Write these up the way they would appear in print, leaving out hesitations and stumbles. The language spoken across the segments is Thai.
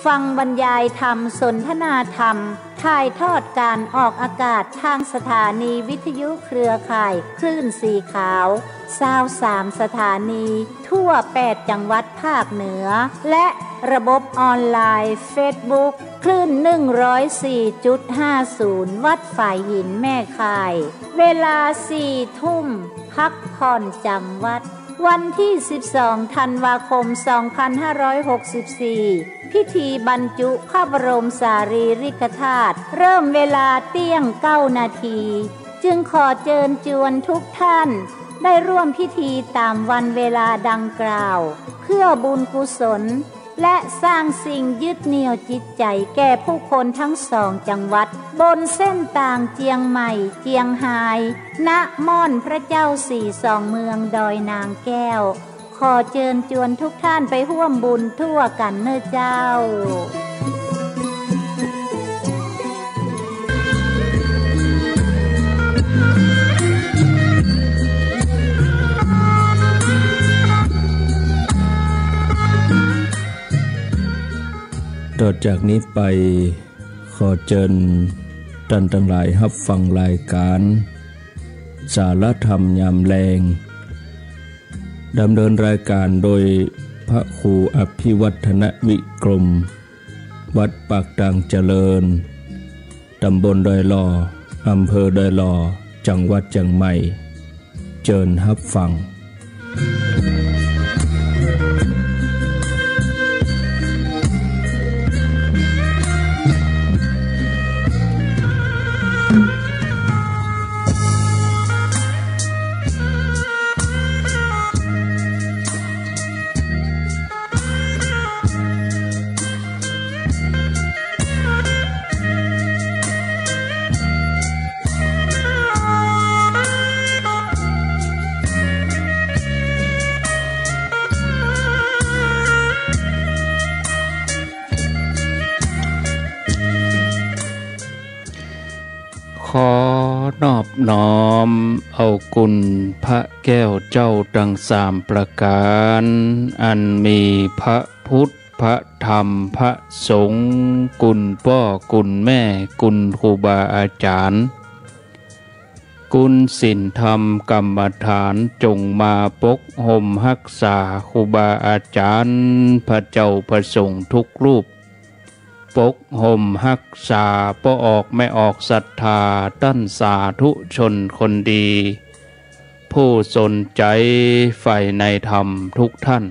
ฟังบรรยายธรรมสนทนาธรรมถ่ายทอดการออกอากาศทางสถานีวิทยุเครือข่ายคลื่นสีขาว23สถานีทั่ว8จังหวัดภาคเหนือและระบบออนไลน์เฟซบุ๊กคลื่น 104.50 วัดฝ่ายหินแม่ข่ายเวลา 4 ทุ่มพักผ่อนจำวัดวันที่12ธันวาคม2564พิธีบรรจุพระบรมสารีริกธาตุเริ่มเวลาเที่ยง9 นาทีจึงขอเชิญชวนทุกท่านได้ร่วมพิธีตามวันเวลาดังกล่าวเพื่อบุญกุศลและสร้างสิ่งยึดเหนี่ยวจิตใจแก่ผู้คนทั้ง2จังหวัดบนเส้นทางเจียงใหม่เจียงไฮ้ณม่อนพระเจ้าสี่สองเมืองดอยนางแก้วขอเชิญชวนทุกท่านไปร่วมบุญทั่วกันเน้อเจ้าต่อจากนี้ไปขอเชิญท่านทั้งหลายรับฟังรายการสารธรรมยามแลงดำเนินรายการโดยพระครูอภิวัฒนวิกรมวัดปากด่างเจริญตำบลดอยหล่ออำเภอดอยหล่อจังหวัดเชียงใหม่เชิญรับฟังขอนอบน้อมเอาคุณพระแก้วเจ้าทั้ง3ประการอันมีพระพุทธพระธรรมพระสงฆ์คุณพ่อคุณแม่คุณครูบาอาจารย์คุณศีลธรรมกรรมฐานจงมาปกห่มรักษาครูบาอาจารย์พระเจ้าพระสงฆ์ทุกรูปปกห่มรักษาบ่ออกไม่ออกศรัทธาตั้นสาธุชนคนดีผู้สนใจใฝ่ในธรรมทุกท่าน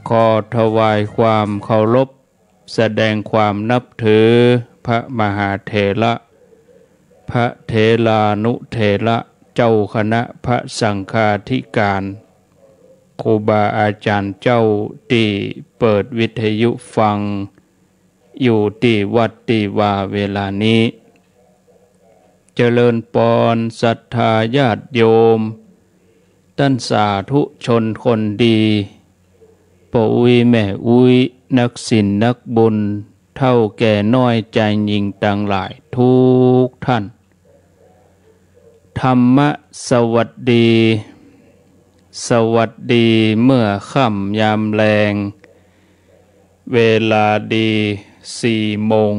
ขอถวายความเคารพแสดงความนับถือพระมหาเถระพระเถรานุเถระเจ้าคณะพระสังฆาธิการครูบาอาจารย์เจ้าที่เปิดวิทยุฟังอยู่ที่วัดที่ว่าเวลานี้เจริญปอนศรัทธาญาติโยมท่านสาธุชนคนดีปู่อุ้ยแม่อุ้ยนักศีลนักบุญเท่าแก่น้อยใจหญิงต่างหลายทุกท่านธรรมะสวัสดีสวัสดีเมื่อค่ำยามแลงเวลาดี4 โมง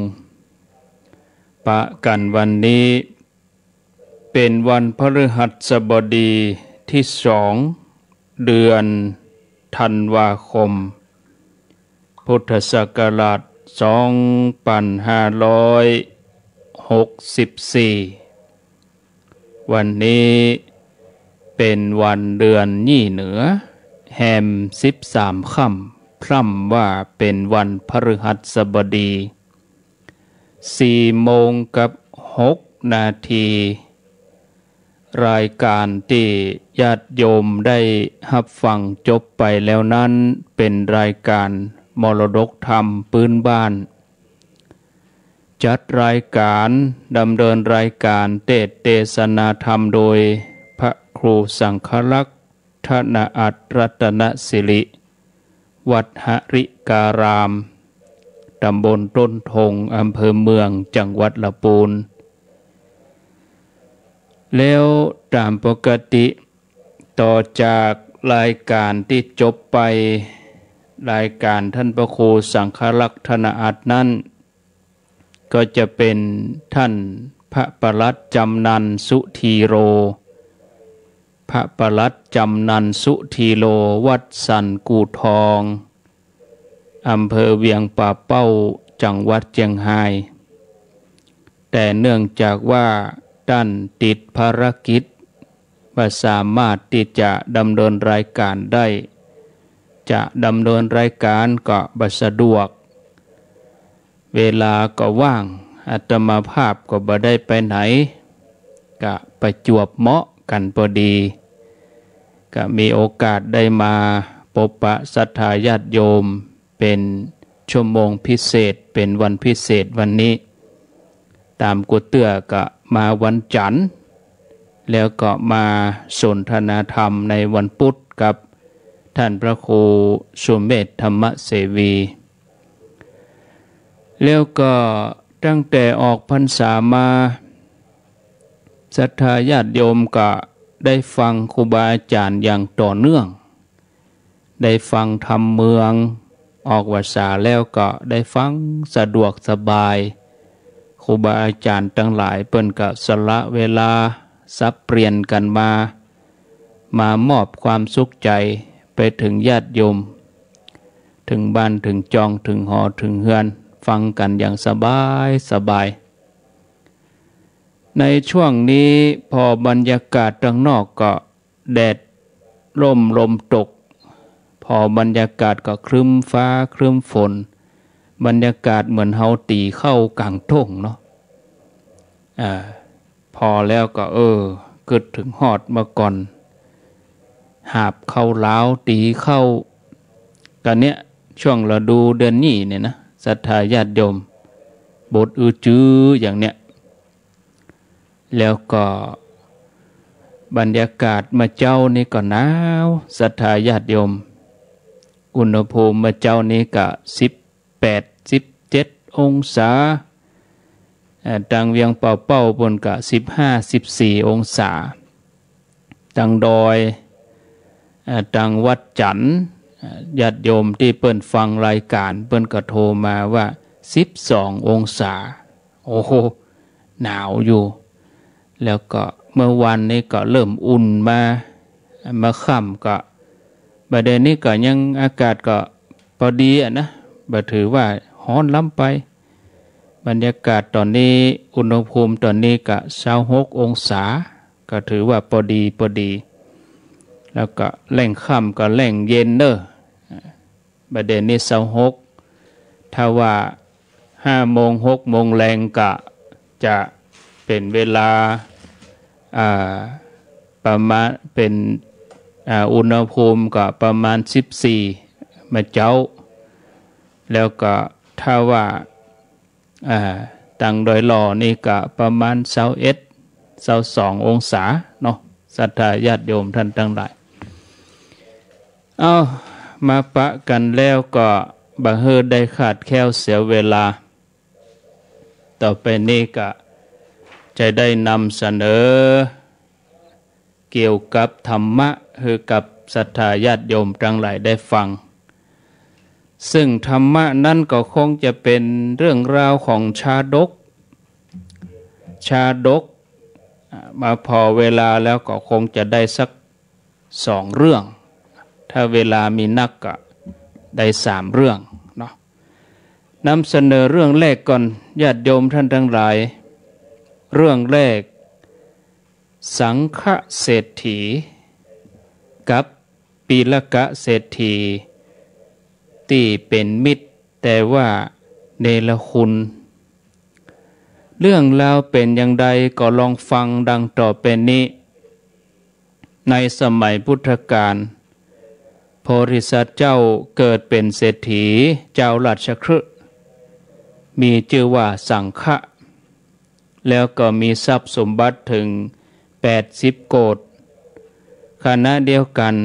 ปะกันวันนี้เป็นวันพฤหัสบดีที่2เดือนธันวาคมพุทธศักราช2564วันนี้เป็นวันเดือนยี่เหนือแฮม13ค่ำพร่ำว่าเป็นวันพฤหัสบดี4 โมงกับ6 นาทีรายการที่ญาติโยมได้รับฟังจบไปแล้วนั้นเป็นรายการมรดกธรรมพื้นบ้านจัดรายการดำเนินรายการเทศนาธรรมโดยพระครูสังฆลักษณ์ธนอัตถรัตนสิริวัดหริการามตำบลต้นทงอำเภอเมืองจังหวัดลำพูนแล้วตามปกติต่อจากรายการที่จบไป รายการท่านพระครูสังฆลักษณอัตถ์นั้นก็จะเป็นท่านพระปลัดจำนันสุธีโรพระปลัดจำนันสุธีโรวัดสันกูทองอำเภอเวียงป่าเป้าจังหวัดเชียงรายแต่เนื่องจากว่าท่านติดภารกิจไม่สามารถที่จะดำเนินรายการได้จะดำเนินรายการก็บ่สะดวกเวลาก็ว่างอาตมาภาพก็บ่ได้ไปไหนก็ประจวบเหมาะกันพอดีก็มีโอกาสได้มาพบปะศรัทธาญาติโยมเป็นชั่วโมงพิเศษเป็นวันพิเศษวันนี้ตามกุเตื้อก็มาวันจันทร์แล้วก็มาสนทนาธรรมในวันพุธกับท่านพระครูสุเมธธรรมเสวีแล้วก็ตั้งแต่ออกพรรษามาศรัทธาญาติโยมก็ได้ฟังครูบาอาจารย์อย่างต่อเนื่องได้ฟังธรรมเมืองออกพรรษาแล้วก็ได้ฟังสะดวกสบายครูบาอาจารย์ทั้งหลายเปิ้นก็สละเวลาสับเปลี่ยนกันมามอบความสุขใจไปถึงญาติโยมถึงบ้านถึงจองถึงหอถึงเฮือนฟังกันอย่างสบายในช่วงนี้พอบรรยากาศข้างนอกก็แดดลมตกพอบรรยากาศก็ครึ้มฟ้าครึ้มฝนบรรยากาศเหมือนเฮาตีเข้ากลางทุ่งเนาะพอแล้วก็เกิดถึงฮอดมาก่อนหาบเข้าล้าวตีเข้ากันเนี้ยช่วงฤดูเดือนนี้เนี่ยนะศรัทธาญาติโยมบทจื้ออย่างเนี้ยแล้วก็บรรยากาศมาเจ้านี่ก็หนาวศรัทธาญาติโยมอุณหภูมิมาเจ้านี้ก็18-17 องศาดังเวียงเป่าบนก็15-14 องศาดังดอยดังวัดจันทร์ญาติโยมที่เปิ้นฟังรายการเปิ้นก็โทรมาว่า12 องศาโอ้โหหนาวอยู่แล้วก็เมื่อวันนี้ก็เริ่มอุ่นมาค่ำก็บัดเดี๋ยวนี้ก็ยังอากาศก็พอดีนะบ่ถือว่าร้อนล้ำไปบรรยากาศตอนนี้อุณหภูมิตอนนี้ก็26 องศาก็ถือว่าพอดีแล้วก็แหล่งค่ำก็แหล่งเย็นเด้อบัดเดี๋ยวนี้26ถ้าว่า5 โมง6 โมงแรงก็จะเป็นเวลาประมาณเป็นอุณหภูมิก็ประมาณ14มาเจ้าแล้วก็ถ้าว่าตังโดยหล่อนี่ก็ประมาณ21-22 องศาเนาะศรัทธาญาติโยมท่านทั้งหลายเอามาปะกันแล้วก็บ่เฮอได้ขาดแคลวเสียเวลาต่อไปนี้ก็จะได้นำเสนอเกี่ยวกับธรรมะคือกับศรัทธาญาติโยมทั้งหลายได้ฟังซึ่งธรรมะนั้นก็คงจะเป็นเรื่องราวของชาดกมาพอเวลาแล้วก็คงจะได้สัก2 เรื่องถ้าเวลามีนักก็ได้3 เรื่องเนาะนำเสนอเรื่องแรกก่อนญาติโยมท่านทั้งหลายเรื่องแรกสังฆเศรษฐีกับปีละกะเศรษฐีที่เป็นมิตรแต่ว่าเนรคุณเรื่องราวเป็นอย่างใดก็ลองฟังดังต่อไปนี้ในสมัยพุทธกาลโพธิสัตว์เจ้าเกิดเป็นเศรษฐีเจ้าราชคฤห์มีชื่อว่าสังฆะแล้วก็มีทรัพย์สมบัติถึง80 โกฏขณะเดียวกัน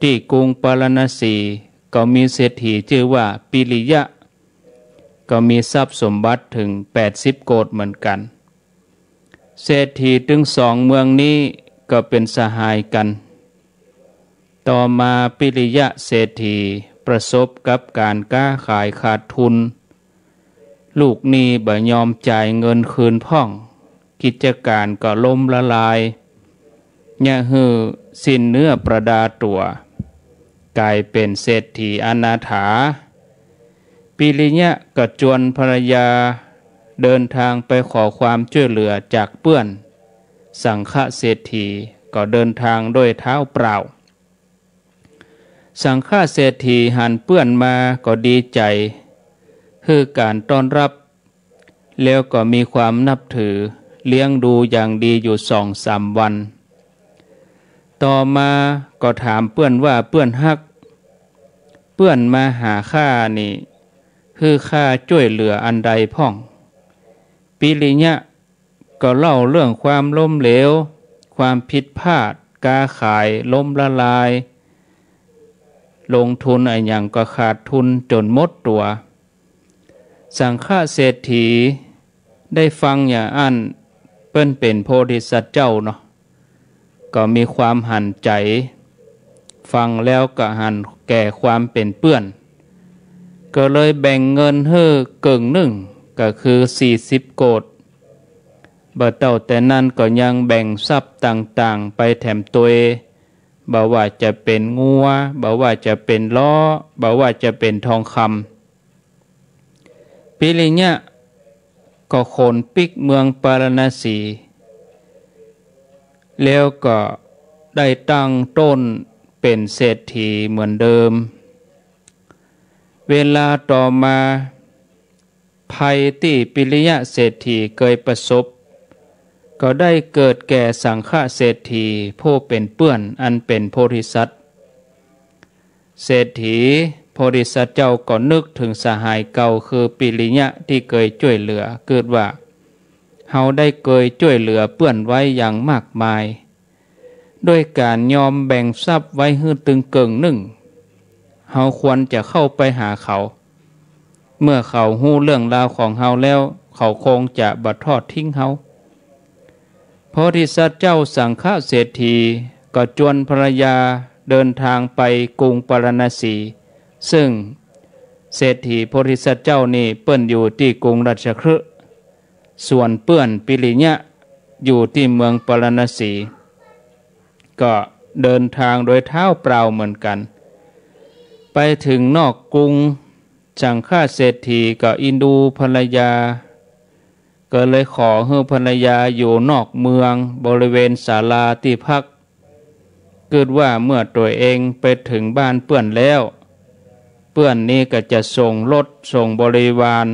ที่กรุงปารณสีก็มีเศรษฐีชื่อว่าปิริยะก็มีทรัพย์สมบัติถึง80 โกฏเหมือนกันเศรษฐีถึง2 เมืองนี้ก็เป็นสหายกันต่อมาปิริยะเศรษฐี ประสบกับการค้าขายขาดทุนลูกหนี้บ่ยอมจ่ายเงินคืนพ่องกิจการก็ล่มละลายยะฮือสิ้นเนื้อประดาตัวกลายเป็นเศรษฐีอนาถาปิริยะก็จวนภรรยาเดินทางไปขอความช่วยเหลือจากเพื่อนสังฆเศรษฐีก็เดินทางด้วยเท้าเปล่าสังฆเศรษฐีหันเพื่อนมาก็ดีใจคือการต้อนรับแล้วก็มีความนับถือเลี้ยงดูอย่างดีอยู่2-3 วันต่อมาก็ถามเพื่อนว่าเพื่อนฮักเพื่อนมาหาข้านี่คือข้าช่วยเหลืออันใดพ่องปิริยะก็เล่าเรื่องความล้มเหลวความผิดพลาดค้าขายล้มละลายลงทุนอะไรอย่างก็ขาดทุนจนหมดตัวสังฆเศรษฐีได้ฟังอย่างอันเปิ้นเป็นโพธิสัตว์เจ้าเนาะก็มีความหันใจฟังแล้วก็หันแก่ความเป็นเปื้อนก็เลยแบ่งเงินให้เกิงหนึ่งก็คือ40 โกฏบ่เต่าแต่นั้นก็ยังแบ่งทรัพย์ต่างๆไปแถมตัวบ่ว่าจะเป็นงัวบ่ว่าจะเป็นล้อบ่ว่าจะเป็นทองคำปิริยะก็โคนปิกเมืองปารณสีแล้วก็ได้ตั้งต้นเป็นเศรษฐีเหมือนเดิมเวลาต่อมาภัยที่ปิริยะเศรษฐีเคยประสบก็ได้เกิดแก่สังฆเศรษฐีผู้เป็นเปื้อนอันเป็นโพธิสัตว์เศรษฐีโพธิสัตว์เจ้าก็นึกถึงสหายเก่าคือปิริยะที่เคยช่วยเหลือเกิดว่าเฮาได้เคยช่วยเหลือเปื้อนไว้อย่างมากมายด้วยการยอมแบ่งทรัพย์ไว้ให้ตึงเกิงหนึ่งเฮาควรจะเข้าไปหาเขาเมื่อเขาฮู้เรื่องราวของเฮาแล้วเขาคงจะบ่ทอดทิ้งเฮาโพธิสัตว์เจ้าสังฆเศรษฐีก็จวนภรรยาเดินทางไปกรุงปารณสีซึ่งเศรษฐีโพธิสัตว์เจ้านี่เปิ้นอยู่ที่กรุงราชคฤห์ส่วนเปื้อนปิริยะอยู่ที่เมืองปารณสีก็เดินทางโดยเท้าเปล่าเหมือนกันไปถึงนอกกรุงสังฆเศรษฐีก็อินดูภรรยาก็เลยขอให้ภรรยาอยู่นอกเมืองบริเวณศาลาที่พักเกิดว่าเมื่อตัวเองไปถึงบ้านเปื้อนแล้วเปื้อนนี้ก็จะส่งรถส่งบริวาร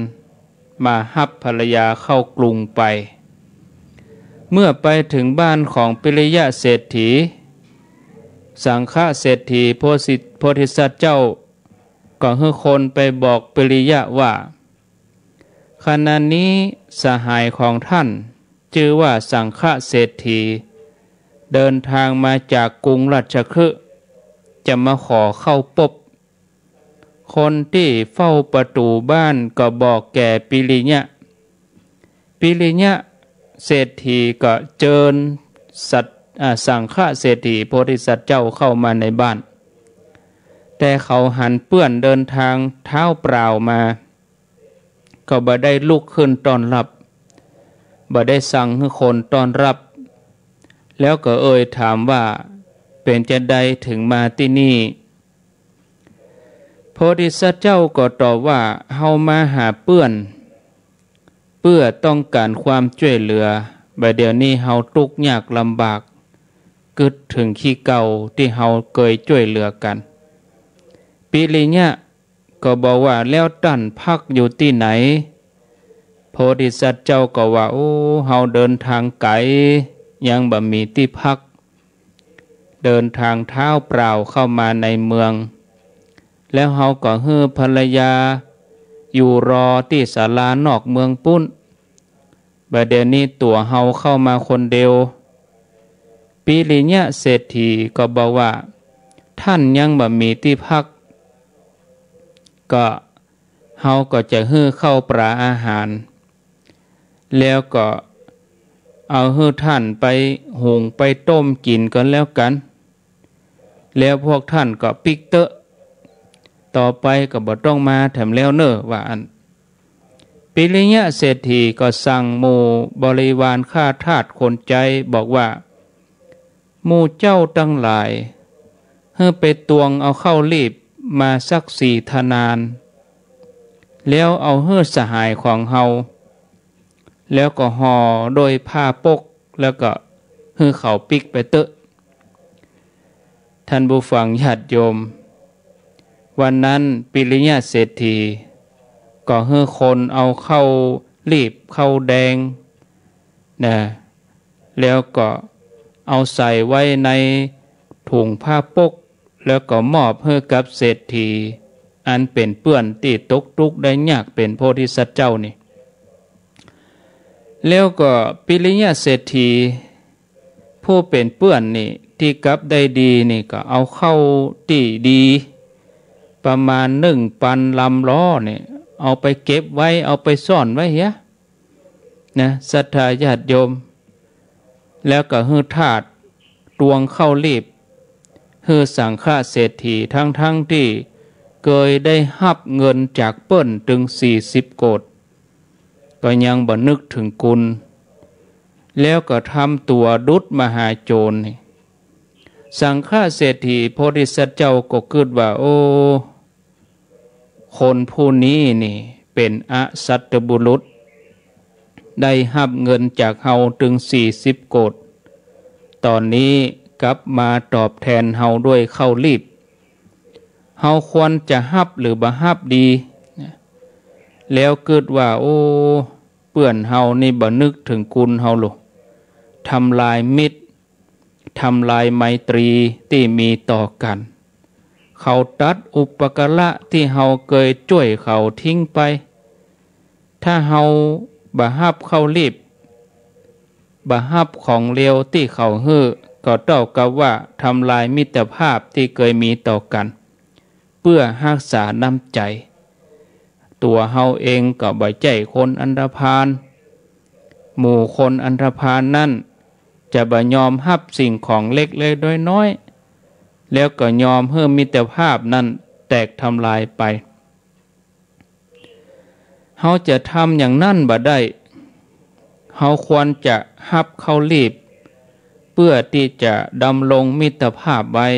มาฮับภรรยาเข้ากรุงไปเมื่อไปถึงบ้านของปิริยะเศรษฐีสังฆเศรษฐีโพธิสัตว์เจ้าก็ให้คนไปบอกปิริยะว่าขณะนี้สหายของท่านชื่อว่าสังฆเศรษฐีเดินทางมาจากกรุงราชคฤห์จะมาขอเข้าพบคนที่เฝ้าประตูบ้านก็บอกแก่ปิริยะเศรษฐีก็เชิญสังฆเศรษฐีโพธิสัตว์เจ้าเข้ามาในบ้านแต่เขาหันเปื้อนเดินทางเท้าเปล่ามาก็บ่ได้ลุกขึ้นต้อนรับบ่ได้สั่งให้คนต้อนรับแล้วก็ถามว่าเป็นจะใดถึงมาที่นี่โพธิสัตว์เจ้าก็ตอบว่าเฮามาหาเปื้อนเพื่อต้องการความช่วยเหลือบัดเดี๋ยวนี้เฮาทุกข์ยากลำบากกึดถึงขี้เก่าที่เฮาเคยช่วยเหลือกันปิริยะก็บอกว่าแล้วท่านพักอยู่ที่ไหนโพธิสัตว์เจ้าก็ว่าเฮาเดินทางไกลยังบ่มีที่พักเดินทางเท้าเปล่าเข้ามาในเมืองแล้วเฮาก็ให้ภรรยาอยู่รอที่ศาลานอกเมืองปุ้นบัดเดี๋ยวนี้ตัวเฮาเข้ามาคนเดียวปิริยะเศรษฐีก็บอกว่าท่านยังบ่มีที่พักก็เฮาก็จะให้เข้าปลาอาหารแล้วก็เอาให้ท่านไปหุงไปต้มกินกันแล้วกันแล้วพวกท่านก็ปิกเตอะ ต่อไปก็บ่ต้องมาแถมแล้วเนอะว่าอันปิริยะเศรษฐีก็สั่งหมู่บริวารข้าทาสคนใจบอกว่าหมู่เจ้าทั้งหลายเฮ้อไปตวงเอาเข้ารีบมาสัก4 ธนานแล้วเอาเฮ้อสหายของเฮาแล้วก็ห่อโดยผ้าปกแล้วก็เฮ้อเขาปิกไปเตอะท่านผู้ฟังญาติโยมวันนั้นปิริยะเศรษฐีก็เฮ้อคนเอาเข้ารีบเข้าแดงนะแล้วก็เอาใส่ไว้ในถุงผ้าปกแล้วก็มอบให้กับเศรษฐีอันเป็นเปื้อนที่ตกทุกข์ได้ยากเป็นโพธิสัตว์เจ้านี่แล้วก็ปิริยะเศรษฐีผู้เป็นเปื้อนนี่ที่กลับได้ดีนี่ก็เอาเข้าที่ดีประมาณ1,000 ลำล้อเนี่ยเอาไปเก็บไว้เอาไปซ่อนไว้เหี้ยนะศรัทธาญาติโยมแล้วก็ฮือทาสตวงเข้ารีบฮือสังฆเศรษฐีทั้งที่เคยได้รับเงินจากเปิ้นถึง40 โกฏก็ยังบ่นึกถึงกุลแล้วก็ทำตัวดุจมหาโจรนี่สังฆเศรษฐีโพธิสัตว์เจ้าก็คิดว่าโอ้คนผู้นี้นี่เป็นอสัตบุรุษได้รับเงินจากเฮาถึง40 โกฏตอนนี้กลับมาตอบแทนเฮาด้วยเข้ารีบเฮาควรจะรับหรือบ่รับดีแล้วคิดว่าโอ้เปื่อนเฮานี่บ่นึกถึงคุณเฮาหรอกทำลายมิตรทำลายไมตรีที่มีต่อกันเขาตัดอุปการะที่เฮาเคยช่วยเขาทิ้งไปถ้าเฮาบ่รับเข้ารีบบ่รับของเลวที่เขาฮื้อก็เท่ากับว่าทำลายมิตรภาพที่เคยมีต่อกันเพื่อรักษาน้ำใจตัวเฮาเองก็บ่ใจคนอันธพาลหมู่คนอันธพาลนั่นจะบ่ยอมรับสิ่งของเล็กๆน้อยๆแล้วก็ยอมให้มิตรภาพนั้นแตกทำลายไปเฮาจะทำอย่างนั้นบ่ได้เฮาควรจะรับเข้ารีบเพื่อที่จะดำรงมิตรภาพไว้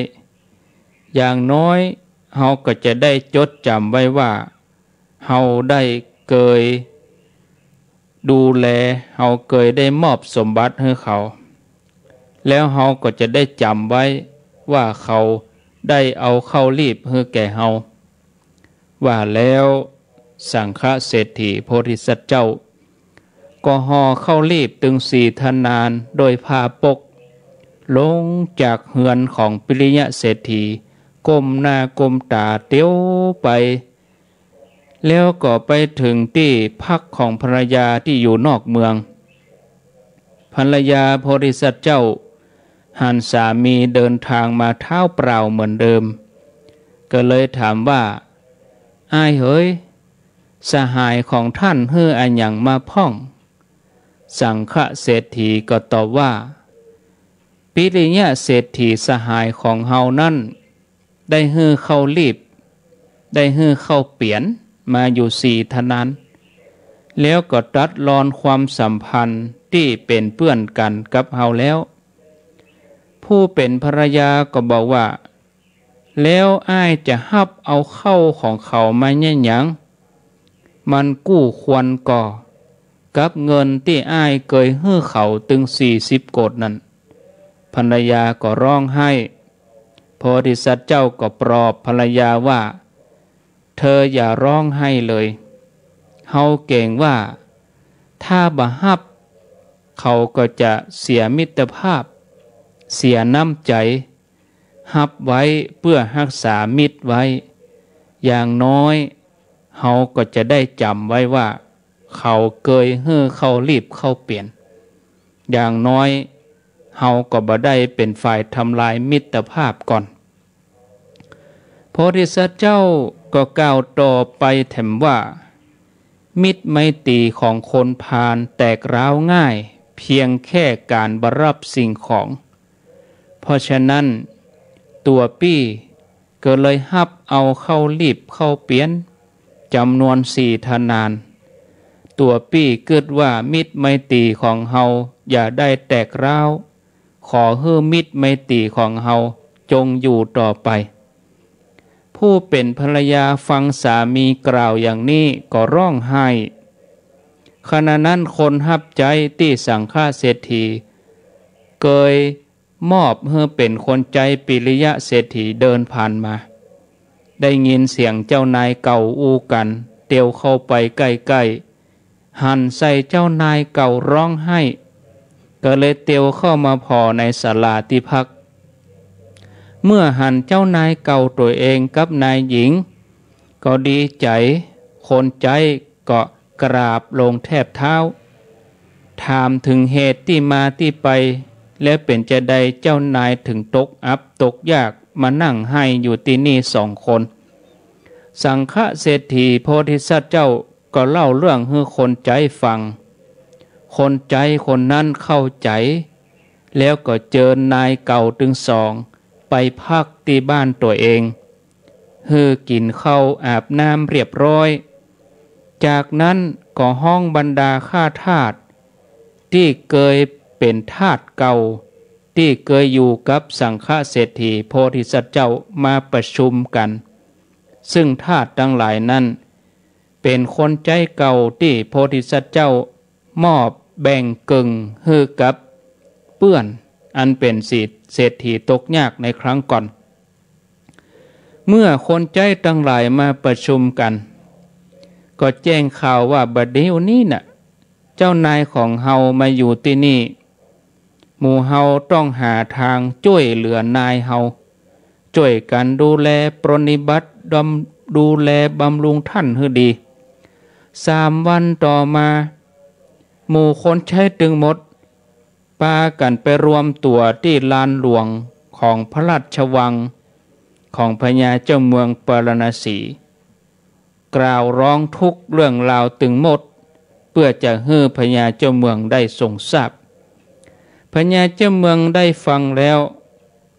อย่างน้อยเฮาก็จะได้จดจำไว้ว่าเฮาได้เคยดูแลเฮาเคยได้มอบสมบัติให้เขาแล้วเฮาก็จะได้จำไว้ว่าเขาได้เอาเข้ารีบให้แก่เฮาว่าแล้วสังฆเศรษฐีโพธิสัตว์เจ้าก็ห่อเข้ารีบถึง4 ธนานโดยผ้าปกลงจากเฮือนของปิริยะเศรษฐีก้มหน้าก้มตาเตี้ยวไปแล้วก็ไปถึงที่พักของภรรยาที่อยู่นอกเมืองภรรยาโพธิสัตว์เจ้าหันสามีเดินทางมาเท้าเปล่าเหมือนเดิมก็เลยถามว่าอ้ายเฮ้ยสหายของท่านเฮืออันหยังมาพ่องสังฆเศรษฐีก็ตอบว่าปิริยะเศรษฐีสหายของเฮานั่นได้ฮือเข้ารีบได้ฮือเข้าเปลี่ยนมาอยู่4 ธนานแล้วก็ตัดรอนความสัมพันธ์ที่เป็นเพื่อนกันกับเฮาแล้วผู้เป็นภรรยาก็บอกว่าแล้วอ้ายจะรับเอาเข้าของเขามาเนี่ยหยังมันกู้ควรก่อกับเงินที่อ้ายเคยให้เขาถึง40 โกฏนั้นภรรยาก็ร้องไห้โพธิสัตว์เจ้าก็ปลอบภรรยาว่าเธออย่าร้องไห้เลยเฮาเก่งว่าถ้าบ่รับเขาก็จะเสียมิตรภาพเสียน้ำใจรับไว้เพื่อรักษามิตรไว้อย่างน้อยเฮาก็จะได้จำไว้ว่าเขาเคยให้เขารีบเข้าเปลี่ยนอย่างน้อยเฮาก็บ่ได้เป็นฝ่ายทำลายมิตรภาพก่อนโพธิสัตว์เจ้าก็กล่าวต่อไปแถมว่ามิตรไมตรีของคนพาลแตกร้าวง่ายเพียงแค่การบรับสิ่งของเพราะฉะนั้นตัวปี้ ก็เลยฮับเอาเข้ารีบเข้าเปลี่ยนจำนวน4 ทนานตัวปี้เกิดว่ามิตรไมตรีของเฮาอย่าได้แตกร้าวขอให้มิตรไมตรีของเฮาจงอยู่ต่อไปผู้เป็นภรรยาฟังสามีกล่าวอย่างนี้ก็ร้องไห้ขณะนั้นคนฮับใจที่สังฆเศรษฐีเกยมอบให้เป็นคนใจปิริยะเศรษฐีเดินผ่านมาได้ยินเสียงเจ้านายเก่าอู้กันเตียวเข้าไปใกล้ๆหันใส่เจ้านายเก่าร้องไห้ก็เลยเตียวเข้ามาพอในศาลาที่พักเมื่อหันเจ้านายเก่าตัวเองกับนายหญิงก็ดีใจคนใจก็กราบลงแทบเท้าถามถึงเหตุที่มาที่ไปและเป็นจะใดเจ้านายถึงตกอับตกยากมานั่งให้อยู่ที่นี่2 คนสังฆเศรษฐีโพธิสัตว์เจ้าก็เล่าเรื่องให้คนใจฟังคนใจคนนั้นเข้าใจแล้วก็เจอนายเก่าถึง2ไปพักที่บ้านตัวเองฮือกินข้าวอาบน้ำเรียบร้อยจากนั้นก็ห้องบรรดาข้าทาสที่เคยเป็นทาสเก่าที่เคยอยู่กับสังฆเศรษฐีโพธิสัตว์เจ้ามาประชุมกันซึ่งทาสทั้งหลายนั้นเป็นคนใจเก่าที่โพธิสัตว์เจ้ามอบแบ่งกึ่งให้กับเปื้อนอันเป็นเศรษฐีตกยากในครั้งก่อนเมื่อคนใจทั้งหลายมาประชุมกันก็แจ้งข่าวว่าบัดเดี๋ยวนี้น่ะเจ้านายของเฮามาอยู่ที่นี่หมู่เฮาต้องหาทางช่วยเหลือนายเฮาช่วยกันดูแลปรนนิบัติดูแลบำรุงท่านให้ดี3 วันต่อมาหมู่คนใช้ตึงหมดปากันไปรวมตัวที่ลานหลวงของพระราชวังของพญาเจ้าเมืองปารณสีกล่าวร้องทุกข์เรื่องราวตึงหมดเพื่อจะให้พญาเจ้าเมืองได้ทรงทราบพญาเจ้าเมืองได้ฟังแล้ว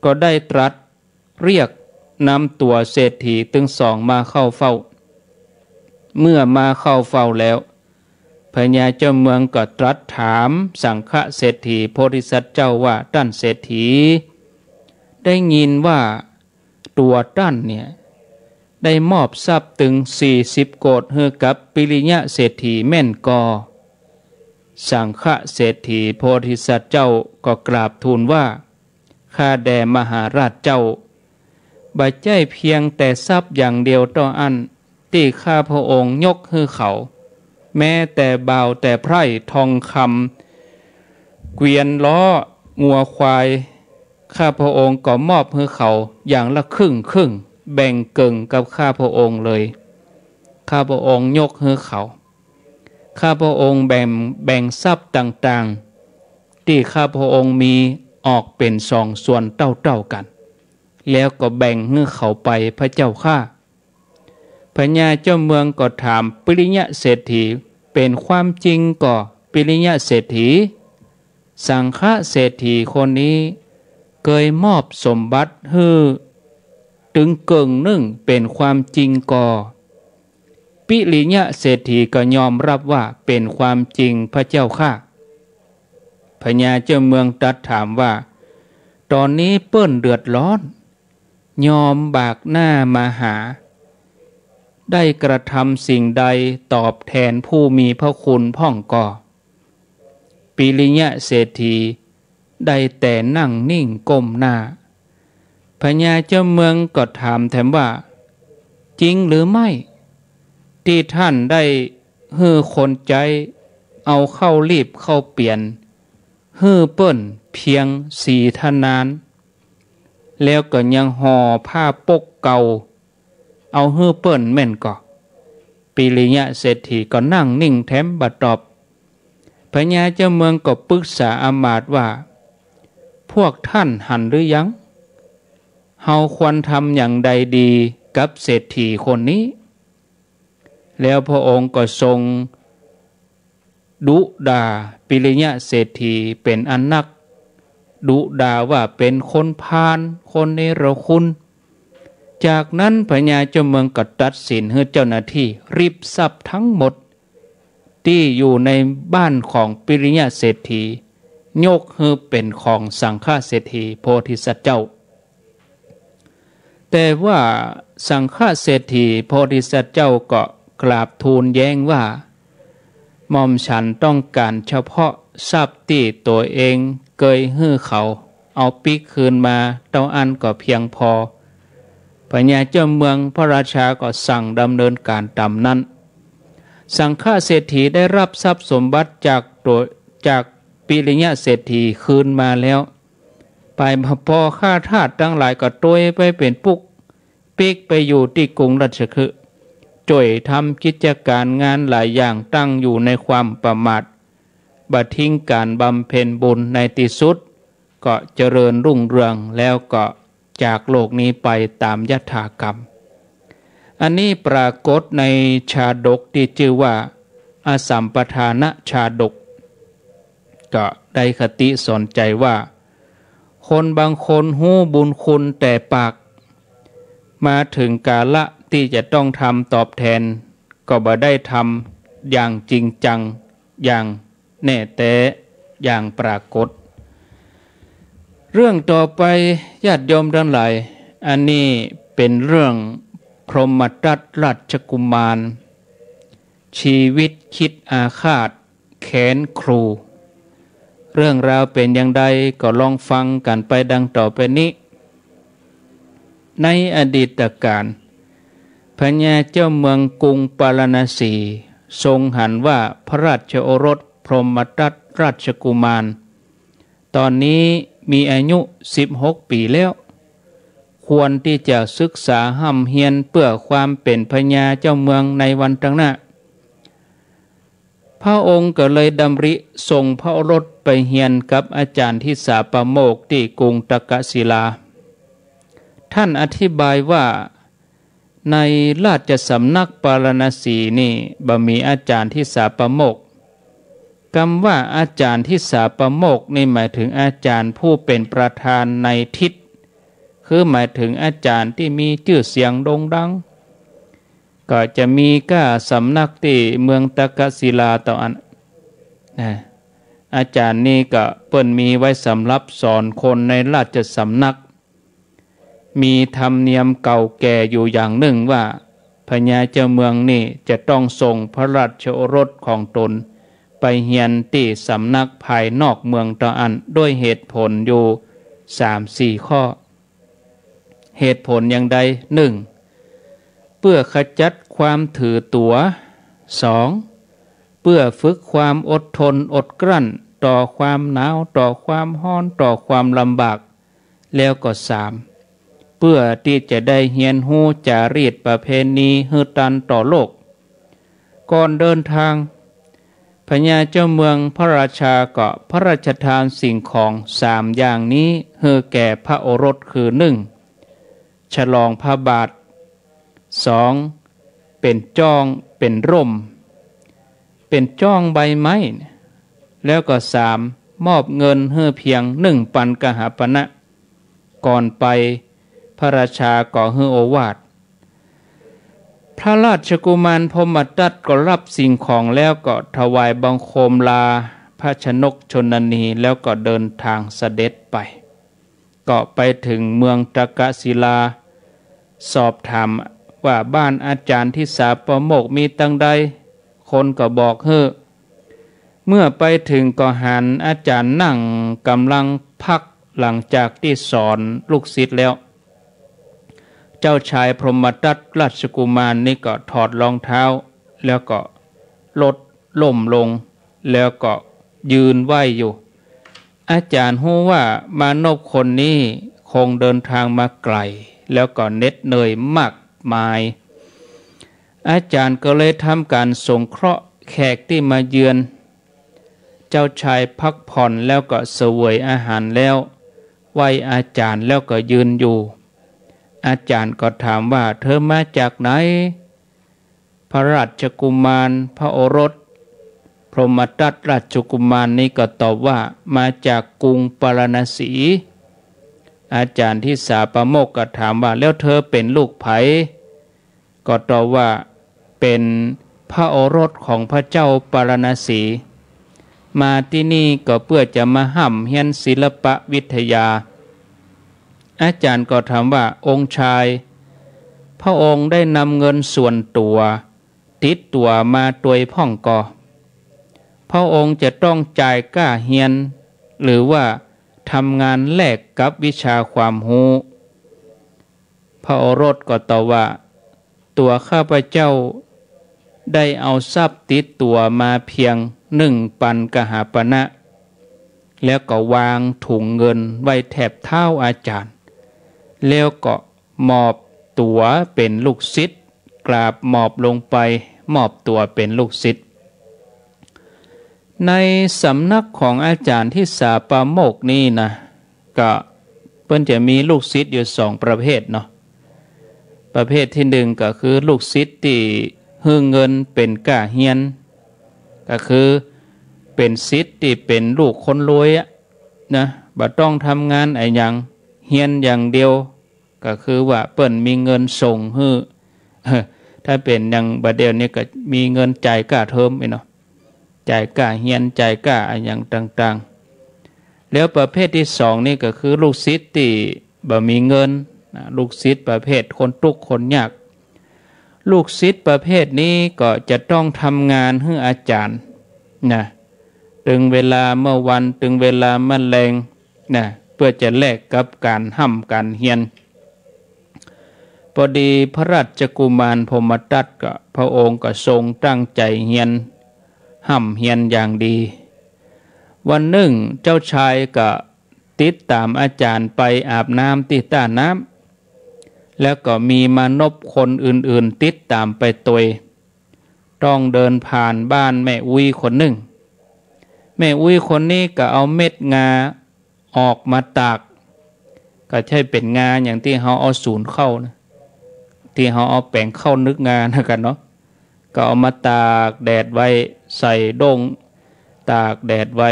ก็ได้ตรัสเรียกนำตัวเศรษฐีถึง2มาเข้าเฝ้าเมื่อมาเข้าเฝ้าแล้วพญาเจ้าเมืองก็ตรัสถามสังฆเศรษฐีโพธิสัตว์เจ้าว่าท่านเศรษฐีได้ยินว่าตัวท่านเนี่ยได้มอบทรัพย์ถึง40 โกฏให้กับปิริยะเศรษฐีแม่นกอสังฆเศรษฐีโพธิสัตว์เจ้าก็กราบทูลว่าข้าแด่มหาราชเจ้าบ่ใช่เพียงแต่ทรัพย์อย่างเดียวต่ออันที่ข้าพระองค์ยกให้เขาแม้แต่บ่าวแต่ไพร่ทองคำเกวียนล้องัวควายข้าพระองค์ก็มอบให้เขาอย่างละครึ่งแบ่งเกิงกับข้าพระองค์เลยข้าพระองค์ยกให้เขาข้าพระองค์แบ่งทรัพย์ต่างๆที่ข้าพระองค์มีออกเป็น2 ส่วนเท่ากันแล้วก็แบ่งให้เขาไปพระเจ้าข้าพญาเจ้าเมืองก็ถามปิริยะเศรษฐีเป็นความจริงก่อปิริยะเศรษฐีสังฆเศรษฐีคนนี้เคยมอบสมบัติให้ถึงเกิงนึ่งเป็นความจริงก่อปิริยะเศรษฐีก็ยอมรับว่าเป็นความจริงพระเจ้าข้าพญาเจ้าเมืองตรัสถามว่าตอนนี้เปิ้นเดือดร้อนยอมบากหน้ามาหาได้กระทำสิ่งใดตอบแทนผู้มีพระคุณพ่องก่อปิริยะเศรษฐีได้แต่นั่งนิ่งก้มหน้าพญาเจ้าเมืองก็ถามแถมว่าจริงหรือไม่ที่ท่านได้ฮือคนใจเอาเข้ารีบเข้าเปลี่ยนฮือเปิ้นเพียง4 ทนานแล้วก็ยังห่อผ้าปกเก่าเอาฮือเปิ้นแม่นก่อปิริยะเศรษฐีก็นั่งนิ่งแถมบัดตอบพญาเจ้าเมืองก็ปรึกษาอมาตย์ว่าพวกท่านหันหรือยังเฮาควรทำอย่างใดดีกับเศรษฐีคนนี้แล้วพระองค์ก็ทรงดุด่าปิริยะเศรษฐีเป็นอันนักดุด่าว่าเป็นคนพาลคนเนรคุณ จากนั้นพญาเจ้าเมืองก็ตัดสินให้เจ้าหน้าที่รีบทรัพย์ทั้งหมดที่อยู่ในบ้านของปิริยะเศรษฐียกให้เป็นของสังฆเศรษฐีโพธิสัตว์เจ้าแต่ว่าสังฆเศรษฐีโพธิสัตว์เจ้าก็กราบทูลแย้งว่าหม่อมฉันต้องการเฉพาะทรัพย์ที่ตัวเองเคยให้เขาเอาปีกคืนมาเท่าอันก็เพียงพอพญาเจ้าเมืองพระราชาก็สั่งดำเนินการตามนั้นสังฆเศรษฐีได้รับทรัพย์สมบัติจากปิริยะเศรษฐีคืนมาแล้วไปพอข้าทาสทั้งหลายก็โตยไปเป็นปุกปีกไปอยู่ที่กรุงราชคฤห์จ่วยทำกิจการงานหลายอย่างตั้งอยู่ในความประมาทบัดทิ้งการบำเพ็ญบุญในที่สุดก็เจริญรุ่งเรืองแล้วก็จากโลกนี้ไปตามยถากรรมอันนี้ปรากฏในชาดกที่ชื่อว่าอสัมปทานชาดกก็ได้คติสอนใจว่าคนบางคนหู้บุญคุณแต่ปากมาถึงกาละที่จะต้องทำตอบแทนก็บ่ได้ทำอย่างจริงจังอย่างแน่แต่อย่างปรากฏเรื่องต่อไปญาติโยมทั้งหลายอันนี้เป็นเรื่องพรหมทัตราชกุมารชีวิตคิดอาฆาตแค้นครูเรื่องราวเป็นอย่างใดก็ลองฟังกันไปดังต่อไปนี้ในอดีตการพญาเจ้าเมืองกรุงปาราณสีทรงหันว่าพระราชโอรสพรหมทัตราชกุมารตอนนี้มีอายุ16 ปีแล้วควรที่จะศึกษาห้ำเฮียนเพื่อความเป็นพญาเจ้าเมืองในวันข้างหน้าพระองค์ก็เลยดำริส่งพระโอรสไปเฮียนกับอาจารย์ที่สาปโมกที่กรุงตกศิลาท่านอธิบายว่าในราชสำนักปาราณสีนี่บ่มีอาจารย์ที่สาปโมกคำว่าอาจารย์ที่สาปโมกนี่หมายถึงอาจารย์ผู้เป็นประธานในทิศคือหมายถึงอาจารย์ที่มีชื่อเสียงโด่งดังก็จะมีก้าสำนักที่เมืองตกศิลาต่ออันอาจารย์นี่ก็เปิ้นมีไว้สำหรับสอนคนในราชสำนักมีธรรมเนียมเก่าแก่อยู่อย่างหนึ่งว่าพญาเจ้าเมืองนี่จะต้องส่งพระราชโอรสของตนไปเฮียนที่สำนักภายนอกเมืองต่ออันด้วยเหตุผลอยู่ 3-4 ข้อเหตุผลอย่างใด 1. เพื่อขจัดความถือตัว 2. เพื่อฝึกความอดทนอดกลั้นต่อความหนาวต่อความร้อนต่อความลำบากแล้วก็ 3. เพื่อที่จะได้เรียนรู้จารีตประเพณีฮือตันต่อโลกก่อนเดินทางพญาเจ้าเมืองพระราชาก็พระราชทานสิ่งของ3 อย่างนี้ให้แก่พระโอรสคือ 1. ฉลองพระบาท 2. เป็นจ้องเป็นร่มเป็นจ้องใบไม้แล้วก็ 3. มอบเงินให้เพียง1 ปันกหาปณะก่อนไปพระราชาก็ให้โอวาทพระราชกุมารพรหมทัตก็รับสิ่งของแล้วก็ถวายบังคมลาพระชนกชนนีแล้วก็เดินทางเสด็จไปก็ไปถึงเมืองตกศิลาสอบถามว่าบ้านอาจารย์ที่สาปโมกมีตั้งใดคนก็บอกเมื่อไปถึงก็หันอาจารย์นั่งกำลังพักหลังจากที่สอนลูกศิษย์แล้วเจ้าชายพรหมทัตราชกุมารนี่ก็ถอดรองเท้าแล้วก็ลดล่มลงแล้วก็ยืนไหวอยู่อาจารย์รู้ว่ามานพคนนี้คงเดินทางมาไกลแล้วก็เหน็ดเหนื่อยมากมายอาจารย์ก็เลยทำการสงเคราะห์แขกที่มาเยือนเจ้าชายพักผ่อนแล้วก็เสวยอาหารแล้วไหวอาจารย์แล้วก็ยืนอยู่อาจารย์ก็ถามว่าเธอมาจากไหนพระราชกุมารพระโอรสพรหมทัตราชกุมารนี่ก็ตอบว่ามาจากกรุงปาราณสี อาจารย์ที่สาปโมกข์ก็ถามว่าแล้วเธอเป็นลูกไผก็ตอบว่าเป็นพระโอรสของพระเจ้าปารณสีมาที่นี่ก็เพื่อจะมาห้ำเรียนศิลปวิทยาอาจารย์ก็ถามว่าองค์ชายพระองค์ได้นำเงินส่วนตัวติดตัวมาตัวยพ่องก่อพระองค์จะต้องจ่ายค่าเรียนหรือว่าทำงานแลกกับวิชาความรู้พระโอรสก็ตอบว่าตัวข้าพเจ้าได้เอาทรัพย์ติดตัวมาเพียง1 ปันกหาปณะแล้วก็วางถุงเงินไว้แถบเท้าอาจารย์แล้วก็มอบตัวเป็นลูกศิษย์กราบมอบลงไปมอบตัวเป็นลูกศิษย์ในสำนักของอาจารย์ที่สาปโมกข์นี่นะก็เพิ่นจะมีลูกศิษย์อยู่2 ประเภทเนาะประเภทที่1ก็คือลูกศิษย์ที่ให้เงินเป็นก้าเฮียนก็คือเป็นศิษย์ที่เป็นลูกคนรวยนะบ่ต้องทำงานไอ้หยังเฮียนอย่างเดียวก็คือว่าเปิ้นมีเงินส่งให้ถ้าเป็นอย่างบัดเดียวนี้ก็มีเงินจ่ายค่าเทอมเนาะจ่ายค่าเฮียนจ่ายค่าอะไรอย่างต่างๆแล้วประเภทที่2นี่ก็คือลูกศิษย์ที่บ่มีเงินลูกศิษย์ประเภทคนทุกข์คนยากลูกศิษย์ประเภทนี้ก็จะต้องทำงานให้อาจารย์นะถึงเวลาเมื่อวันถึงเวลาแมลงนะเพื่อจะแลกกับการห้ำการเฮียนพอดีพระราชกุมารพรหมทัตก็พระองค์ก็ทรงตั้งใจเฮียนห้ำเฮียนอย่างดีวันหนึ่งเจ้าชายก็ติดตามอาจารย์ไปอาบน้ำที่ต้าน้ำแล้วก็มีมานพคนอื่นๆติดตามไปตัวยต้องเดินผ่านบ้านแม่อุ้ยคนหนึ่งแม่อุ้ยคนนี้ก็เอาเม็ดงาออกมาตากก็ใช่เป็นงาอย่างที่เขาเอาศูนย์เข้านะที่เขาเอาแป้งเข้านึกงานะกันเนาะก็เอามาตากแดดไว้ใส่ดงตากแดดไว้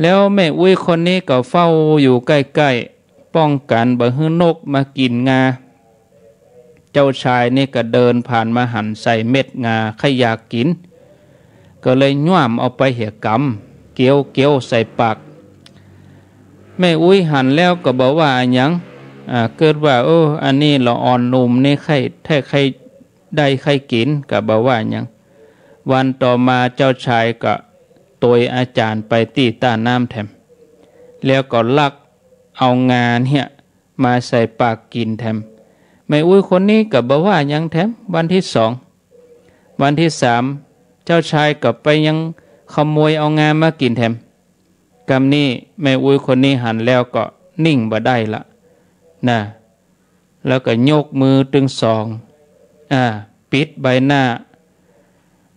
แล้วแม่อุ้ยคนนี้ก็เฝ้าอยู่ใกล้ๆป้องกันบ่ให้นกมากินงาเจ้าชายนี่ก็เดินผ่านมาหั่นใส่เม็ดงาใครอยากกินก็เลยย่วมเอาไปเหี่ยกำเกี้ยวใส่ปากแม่อุ้ยหั่นแล้วก็บอกว่าอันยังเกิดว่าอันนี้เราอ่อนนุ่มนี่ใครถ้าใครได้ใครกินก็บอกว่าอันยังวันต่อมาเจ้าชายก็ตัวอาจารย์ไปตีต้าน้ำแถมแล้วก็ลักเอางาเนี่ยมาใส่ปากกินแถมแม่อุ้ยคนนี้ก็บอกว่ายังแถมวันที่2วันที่3เจ้าชายก็ไปยังขโมยเอางามากินแถมกำนี้แม่อุ้ยคนนี้หันแล้วก็นิ่งบ่ได้ละนะแล้วก็ยกมือตึงปิดใบหน้า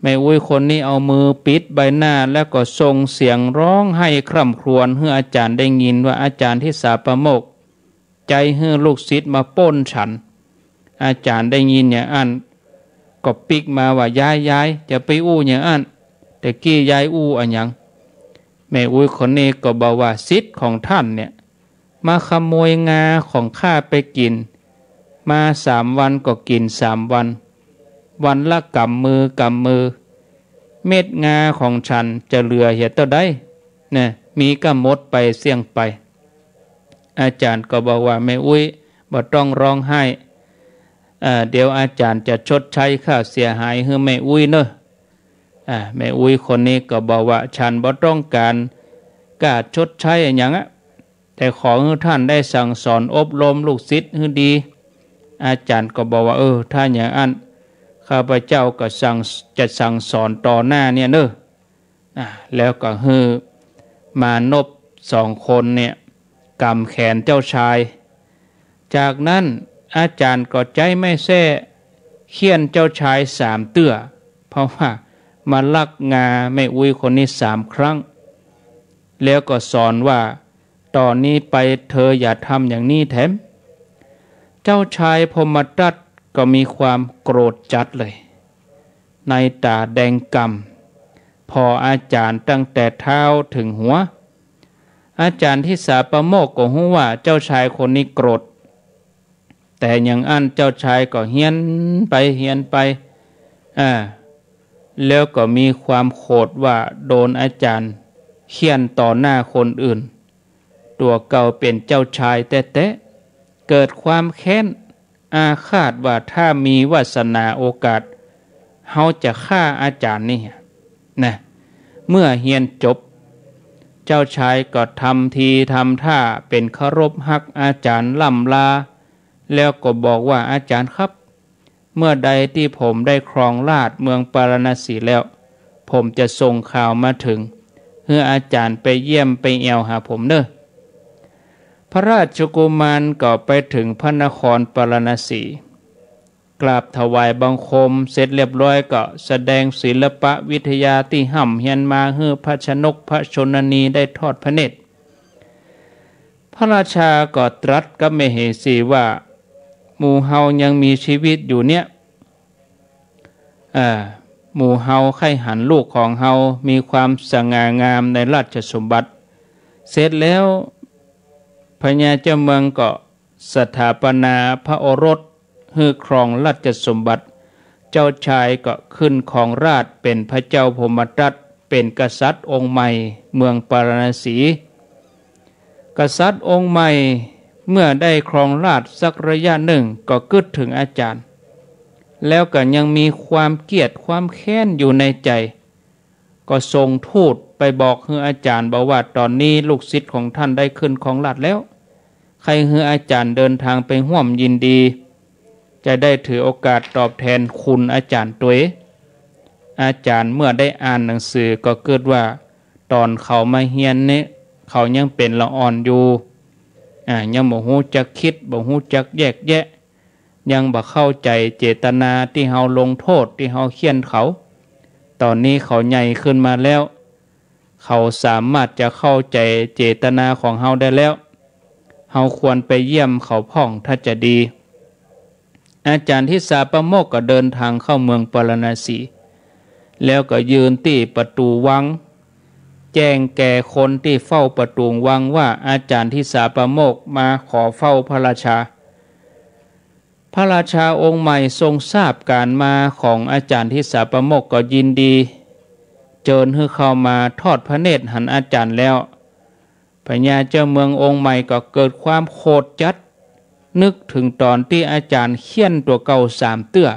แม่อุ้ยคนนี้เอามือปิดใบหน้าแล้วก็ส่งเสียงร้องให้คร่ำครวญให้อาจารย์ได้ยินว่าอาจารย์ที่สาปโมกข์ใจให้ลูกศิษย์มาป้นฉันอาจารย์ได้ยินอย่างอันก็ปิกมาว่ายายจะไปอู้อย่างอันแต่กี้ยายอู้อันยังแม่อุ้ยคนนี้ก็บอกว่าศิษย์ของท่านเนี่ยมาขโมยงาของข้าไปกินมา3 วันก็กิน3 วันวันละกำมือเม็ดงาของฉันจะเหลือเหี่ยเท่าใดเนี่ยมีก็หมดไปเสี่ยงไปอาจารย์ก็บอกว่าแม่อุ้ยบ่ต้องร้องไห้เดี๋ยวอาจารย์จะชดใช้ค่าเสียหายให้แม่อุ้ยเนอะแม่อุ้ยคนนี้ก็บอกว่าฉันบ่ต้องการชดใช้อย่างนั้นแต่ขอให้ท่านได้สั่งสอนอบรมลูกศิษย์ให้ดีอาจารย์ก็บอกว่าถ้าอย่างนั้นข้าพเจ้าก็จะสั่งสอนต่อหน้าเนี่ยเนอะแล้วก็ให้มานพ2 คนเนี่ยกำแขนเจ้าชายจากนั้นอาจารย์ก็ใจไม่แท้เคี่ยนเจ้าชาย3 เตื้อเพราะว่ามาลักงาแม่อุ้ยคนนี้3 ครั้งแล้วก็สอนว่าตอนนี้ไปเธออย่าทำอย่างนี้แถมเจ้าชายพรหมทัตก็มีความโกรธจัดเลยในตาแดงกำพออาจารย์ตั้งแต่เท้าถึงหัว อาจารย์ที่สาปโมกข์ก็รู้ว่าเจ้าชายคนนี้โกรธแต่อย่างอันเจ้าชายก็เฮียนไปแล้วก็มีความโกรธว่าโดนอาจารย์เคี่ยนต่อหน้าคนอื่นตัวเก่าเป็นเจ้าชายแต่เกิดความแค้นอาฆาตว่าถ้ามีวาสนาโอกาสเฮาจะฆ่าอาจารย์นี่นะเมื่อเฮียนจบเจ้าชายก็ทำทีทำท่าเป็นเคารพฮักอาจารย์ล่ำลาแล้วก็บอกว่าอาจารย์ครับเมื่อใดที่ผมได้ครองราชเมืองปาราณสีแล้วผมจะส่งข่าวมาถึงเพื่ออาจารย์ไปเยี่ยมไปแอวหาผมเด้อพระราชกุมารก็ไปถึงพระนครปาราณสีกราบถวายบังคมเสร็จเรียบร้อยก็แสดงศิลปะวิทยาที่ห่ำเฮียนมาให้พระชนกพระชนนีได้ทอดพระเนตรพระราชาก็ตรัสกับมเหสีว่าหมู่เฮายังมีชีวิตอยู่เนี่ยหมู่เฮาไข่หันลูกของเฮามีความสง่างามในราชสมบัติเสร็จแล้วพญาเจ้าเมืองก็สถาปนาพระโอรสให้ครองราชสมบัติเจ้าชายก็ขึ้นครองราชเป็นพระเจ้าพรหมทัตเป็นกษัตริย์องค์ใหม่เมืองปาราณสีกษัตริย์องค์ใหม่เมื่อได้ครองราชสักระยะหนึ่งก็กึดถึงอาจารย์แล้วก็ยังมีความเกลียดความแค้นอยู่ในใจก็ส่งทูตไปบอกให้อาจารย์บอกว่าตอนนี้ลูกศิษย์ของท่านได้ขึ้นครองราชย์แล้วใครให้อาจารย์เดินทางไปร่วมยินดีจะได้ถือโอกาสตอบแทนคุณอาจารย์ตัวอาจารย์เมื่อได้อ่านหนังสือก็เกิดว่าตอนเขามาเฮียนนี้เขายังเป็นละอ่อนอยู่ยังบ่ฮู้จักคิดบ่ฮู้จักแยกแยะยังบ่เข้าใจเจตนาที่เฮาลงโทษที่เฮาเคี่ยนเขาตอนนี้เขาใหญ่ขึ้นมาแล้วเขาสามารถจะเข้าใจเจตนาของเฮาได้แล้วเฮาควรไปเยี่ยมเขาพ่องถ้าจะดีอาจารย์ที่สาปโมกข์ก็เดินทางเข้าเมืองปาราณสีแล้วก็ยืนที่ประตูวังแจ้งแก่คนที่เฝ้าประตูวังว่าอาจารย์ที่สาปโมกข์มาขอเฝ้าพระราชาพระราชาองค์ใหม่ทรงทราบการมาของอาจารย์ที่สาปโมกข์ก็ยินดีเชิญให้เข้ามาทอดพระเนตรหันอาจารย์แล้วพญาเจ้าเมืององค์ใหม่ก็เกิดความโกรธจัดนึกถึงตอนที่อาจารย์เคี่ยนตัวเก่า3 เตื้อ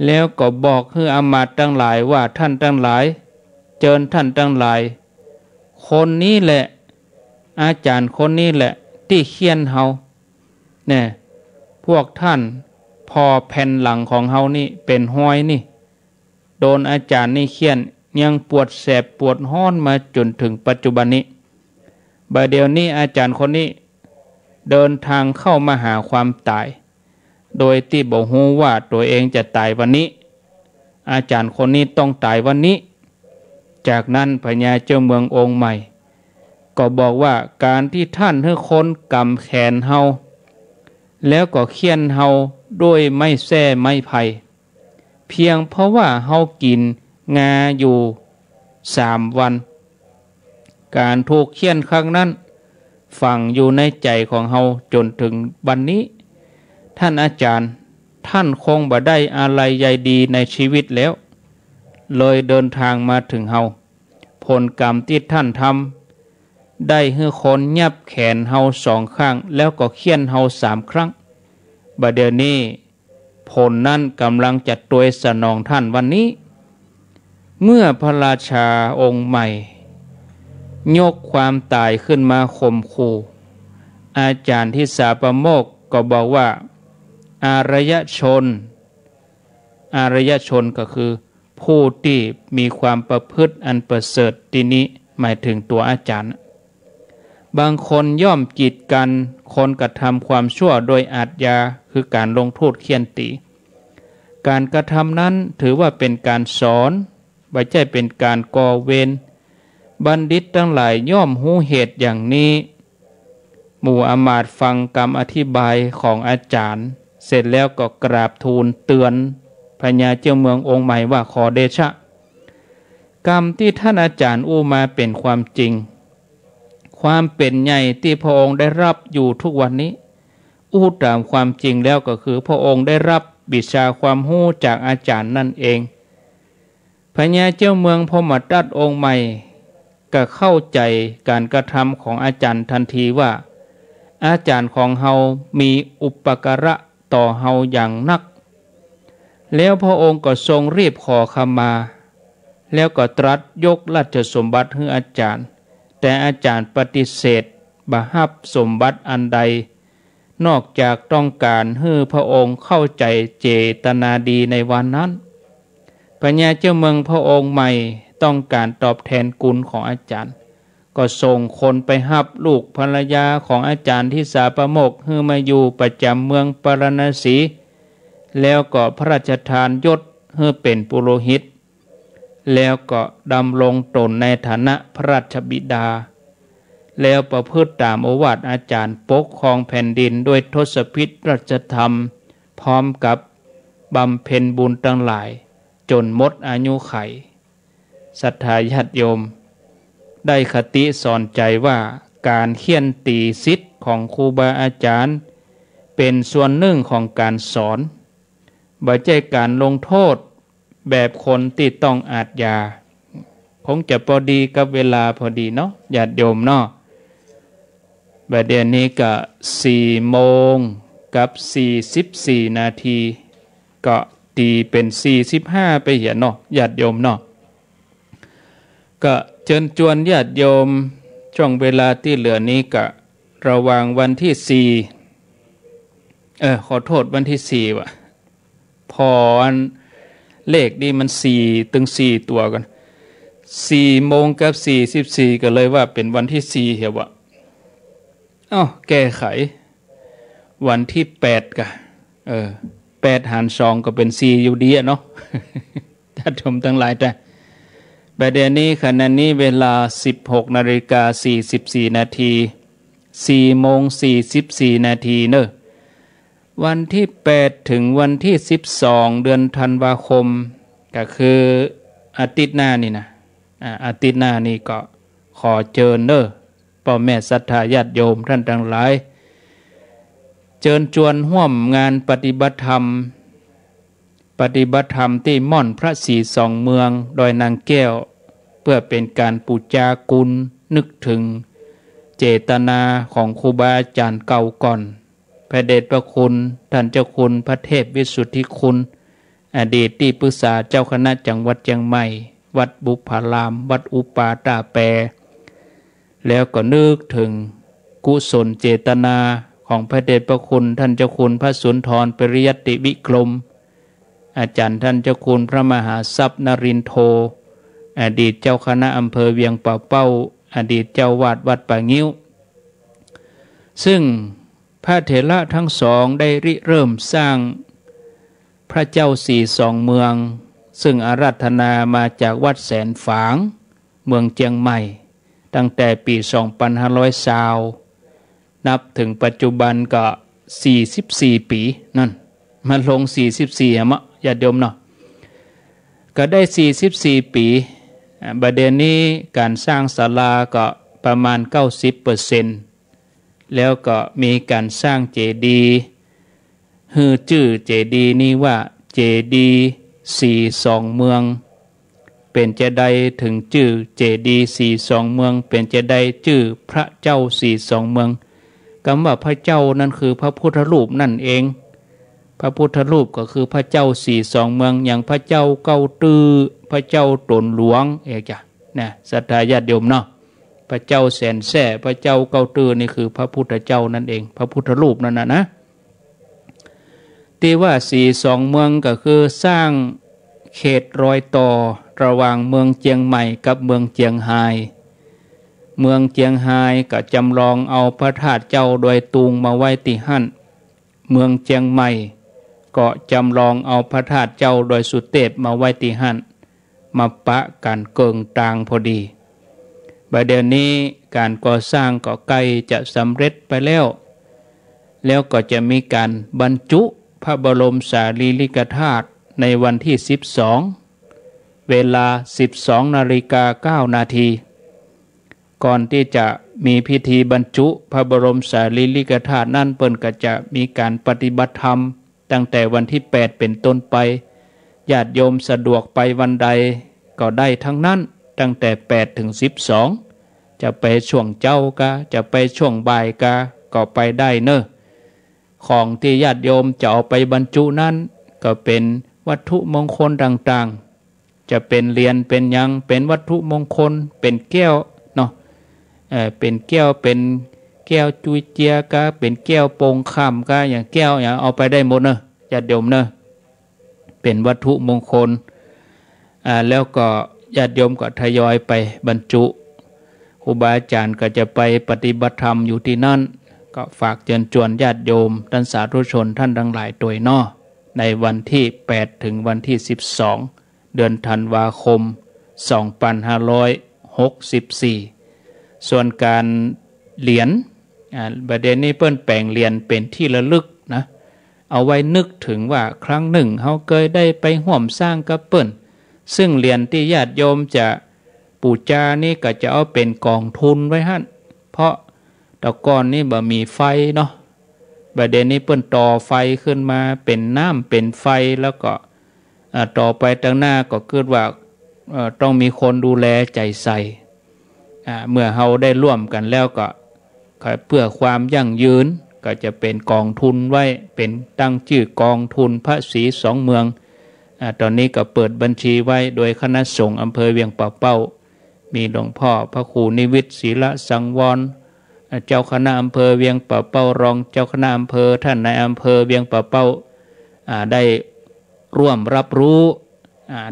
แล้วก็บอกให้อมาตย์ทั้งหลายว่าท่านทั้งหลายเชิญท่านทั้งหลายคนนี้แหละอาจารย์คนนี้แหละที่เคี่ยนเฮาเนี่ยพวกท่านพอแผ่นหลังของเฮานี่เป็นห้อยนี่โดนอาจารย์นี่เคี่ยนยังปวดแสบปวดห้อนมาจนถึงปัจจุบันนี้บัดเดี๋ยวนี้อาจารย์คนนี้เดินทางเข้ามาหาความตายโดยที่บ่ฮู้ว่าตัวเองจะตายวันนี้อาจารย์คนนี้ต้องตายวันนี้จากนั้นพญาเจ้าเมืององค์ใหม่ก็บอกว่าการที่ท่านให้คนกำแขนเฮาแล้วก็เคี่ยนเฮาด้วยไม้แส้ไม้ไผ่เพียงเพราะว่าเฮากินงาอยู่3 วันการถูกเคี่ยนครั้งนั้นฝังอยู่ในใจของเฮาจนถึงบัดนี้ท่านอาจารย์ท่านคงบ่ได้อะไรใยดีในชีวิตแล้วเลยเดินทางมาถึงเฮาผลกรรมที่ท่านทำได้ให้คนยับแขนเฮา2 ครั้งแล้วก็เคี่ยนเฮา3 ครั้งบัดเดี๋ยวนี้ผลนั้นกำลังจะตวยสนองท่านวันนี้เมื่อพระราชาองค์ใหม่ยกความตายขึ้นมาข่มขู่อาจารย์ที่สาปโมกข์ก็บอกว่าอารยชนก็คือผู้ที่มีความประพฤติอันประเสริฐที่นี้หมายถึงตัวอาจารย์บางคนย่อมกีดกันคนกระทำความชั่วโดยอาทยาคือการลงโทษเฆี่ยนตีการกระทำนั้นถือว่าเป็นการสอนไม่ใช่เป็นการก่อเวรบัณฑิตทั้งหลายย่อมรู้เหตุอย่างนี้หมู่อมาตย์ฟังคำอธิบายของอาจารย์เสร็จแล้วก็กราบทูลเตือนพญาเจ้าเมืององค์ใหม่ว่าขอเดชะกรรมที่ท่านอาจารย์อู้มาเป็นความจริง ความเป็นใหญ่ที่พระองค์ได้รับอยู่ทุกวันนี้ตามความจริงแล้วก็คือพระองค์ได้รับวิชาความรู้จากอาจารย์นั่นเองพญาเจ้าเมืองพมทัตองค์ใหม่ก็เข้าใจการกระทำของอาจารย์ทันทีว่าอาจารย์ของเฮามีอุปการะต่อเฮาอย่างนักแล้วพระองค์ก็ทรงรีบขอขมาแล้วก็ตรัสยกราชสมบัติให้อาจารย์แต่อาจารย์ปฏิเสธบ่ฮับสมบัติอันใดนอกจากต้องการให้พระองค์เข้าใจเจตนาดีในวันนั้นพญาเจ้าเมืองพระองค์ใหม่ต้องการตอบแทนกุลของอาจารย์ก็ส่งคนไปฮับลูกภรรยาของอาจารย์ที่สาประโมกให้มาอยู่ประจำเมืองปารณสีแล้วก็พระราชทานยศให้เป็นปุโรหิตแล้วก็ดำรงตนในฐานะพระราชบิดาแล้วประพฤติตามโอวาทอาจารย์ปกครองแผ่นดินด้วยทศพิธราชธรรมพร้อมกับบำเพ็ญบุญทั้งหลายจนหมดอายุไขศรัทธาญาติโยมได้คติสอนใจว่าการเขียนตีศิษย์ของครูบาอาจารย์เป็นส่วนหนึ่งของการสอนบ่ใช่การลงโทษแบบคนที่ต้องอาทยาคงจะพอดีกับเวลาพอดีเนาะญาติโยมเนาะบัดเดี๋ยวนี้ก็4 โมงกับ44 นาทีก็ตีเป็น45ไปเหียเนาะญาติโยมเนาะก็เชิญชวนญาติโยมช่วงเวลาที่เหลือนี้ก็ระหว่างวันที่4ขอโทษวันที่4ว่ะพอเลขนี่มัน4ถึง4ตัวกัน4 โมงกับ44ก็เลยว่าเป็นวันที่4เหี่ยวะแก้ไขวันที่8กะ8 หาร 2ก็เป็น4อยู่ดีเนาะท่านชมทั้งหลายแต่ประเดี๋ยวนี้ขณะนี้เวลา 16:44 นาที4 โมง 44 นาทีเนอะวันที่8ถึงวันที่12เดือนธันวาคมก็คืออาทิตย์หน้านี่นะอาทิตย์หน้านี่ก็ขอเชิญเนอะพ่อแม่ศรัทธาญาติโยมท่านทั้งหลายเชิญชวนร่วมงานปฏิบัติธรรมที่ม่อนพระศรีสองเมืองดอยนางแก้วเพื่อเป็นการปูจากุลนึกถึงเจตนาของครูบาอาจารย์เก่าก่อนพระเดชพระคุณท่านเจ้าคุณพระเทพวิสุทธิคุณอดีตที่ปรึกษาเจ้าคณะจังหวัดเชียงใหม่วัดบุพารามวัดอุปาตาแปรแล้วก็นึกถึงกุศลเจตนาของพระเดชพระคุณท่านเจ้าคุณพระสุนทรปริยัติวิกรมอาจารย์ท่านเจ้าคุณพระมหาทรัพย์นรินทร์โทอดีตเจ้าคณะอำเภอเวียงป่าเป้าอดีตเจ้าวาดวัดป่างิ้วซึ่งพระเถระทั้งสองได้ริเริ่มสร้างพระเจ้าสี่สองเมืองซึ่งอาราธนามาจากวัดแสนฝางเมืองเชียงใหม่ตั้งแต่ปี 2520 นับถึงปัจจุบันก็44 ปีนั่นมาลง44มะญาติโยมเนาะก็ได้44 ปีบัดเดี๋ยวนี้การสร้างศาลาก็ประมาณ 90% แล้วก็มีการสร้างเจดีย์ฮือชื่อเจดีย์นี้ว่าเจดีย์สี่สองเมืองเป็นจะได้ถึงชื่อเจดีย์สี่สองเมืองเป็นจะได้ชื่อพระเจ้าสี่สองเมืองคำว่าพระเจ้านั่นคือพระพุทธรูปนั่นเองพระพุทธรูปก็คือพระเจ้าสี่สองเมืองอย่างพระเจ้าเก้าตื้อพระเจ้าตนหลวงจ้ะนะศรัทธาญาติโยมเนาะพระเจ้าแสนแส่พระเจ้าเก้าตื้อนี่คือพระพุทธเจ้านั่นเองพระพุทธรูปนั่นนะที่ว่าสี่สองเมืองก็คือสร้างเขตรอยต่อระหว่างเมืองเจียงใหม่กับเมืองเจียงไฮ้เมืองเจียงไฮ้ก็จำลองเอาพระธาตุเจ้าโดยตุงมาไว้ที่หั่นเมืองเจียงใหม่ก็จำลองเอาพระธาตุเจ้าโดยสุเทพมาไว้ที่หั่นมาปะกันเกิงตางพอดีบัดเดี๋ยวนี้การก่อสร้างก็ใกล้จะสำเร็จไปแล้วก็จะมีการบรรจุพระบรมสารีริกธาตุในวันที่12 เวลา 12:09 นาทีก่อนที่จะ มีพิธีบรรจุพระบรมสารีริกธาตุนั่นเปิ้นก็จะมีการปฏิบัติธรรมตั้งแต่วันที่8เป็นต้นไปญาติโยมสะดวกไปวันใดก็ได้ทั้งนั้นตั้งแต่8ถึง12จะไปช่วงเจ้ากะจะไปช่วงบ่ายกะก็ไปได้เนอะของที่ญาติโยมจะเอาไปบรรจุนั้นก็เป็นวัตถุมงคลต่างๆจะเป็นเหรียญเป็นยังเป็นวัตถุมงคลเป็นแก้วเนาะเป็นแก้วเป็นแก้วจุยเจียกะเป็นแก้วโปงค่ำกะอย่างแก้วอย่างเอาไปได้หมดเนอะญาติโยมเนอะเป็นวัตถุมงคลแล้วก็ญาติโยมก็ทยอยไปบรรจุครูบาอาจารย์ก็จะไปปฏิบัติธรรมอยู่ที่นั่นก็ฝากเชิญชวนญาติโยมท่านสาธุชนท่านทั้งหลายโดยนอในวันที่8ถึงวันที่12เดือนธันวาคม2564ส่วนการเหรียญประเด็นนี้เปิ้นแปลงเหรียญเป็นที่ระลึกนะเอาไว้นึกถึงว่าครั้งหนึ่งเขาเคยได้ไปร่วมสร้างกับเปิ้นซึ่งเหรียญที่ญาติโยมจะปูจานี่ก็จะเอาเป็นกองทุนไว้หั่นเพราะตะกอนนี่บ่มีไฟเนาะประเด็นนี้เปิ้นต่อไฟขึ้นมาเป็นน้ำเป็นไฟแล้วก็ต่อไปตั้งหน้าก็คิดว่าต้องมีคนดูแลใจใส่เมื่อเราได้ร่วมกันแล้วก็เพื่อความยั่งยืนก็จะเป็นกองทุนไว้เป็นตั้งชื่อกองทุนพระศรีสองเมืองตอนนี้ก็เปิดบัญชีไว้โดยคณะสงฆ์อำเภอเวียงป่าเป้ามีหลวงพ่อพระครูนิวิตศีลสังวรเจ้าคณะอำเภอเวียงป่าเป้ารองเจ้าคณะอำเภอท่านนายอำเภอเวียงป่าเป้าได้ร่วมรับรู้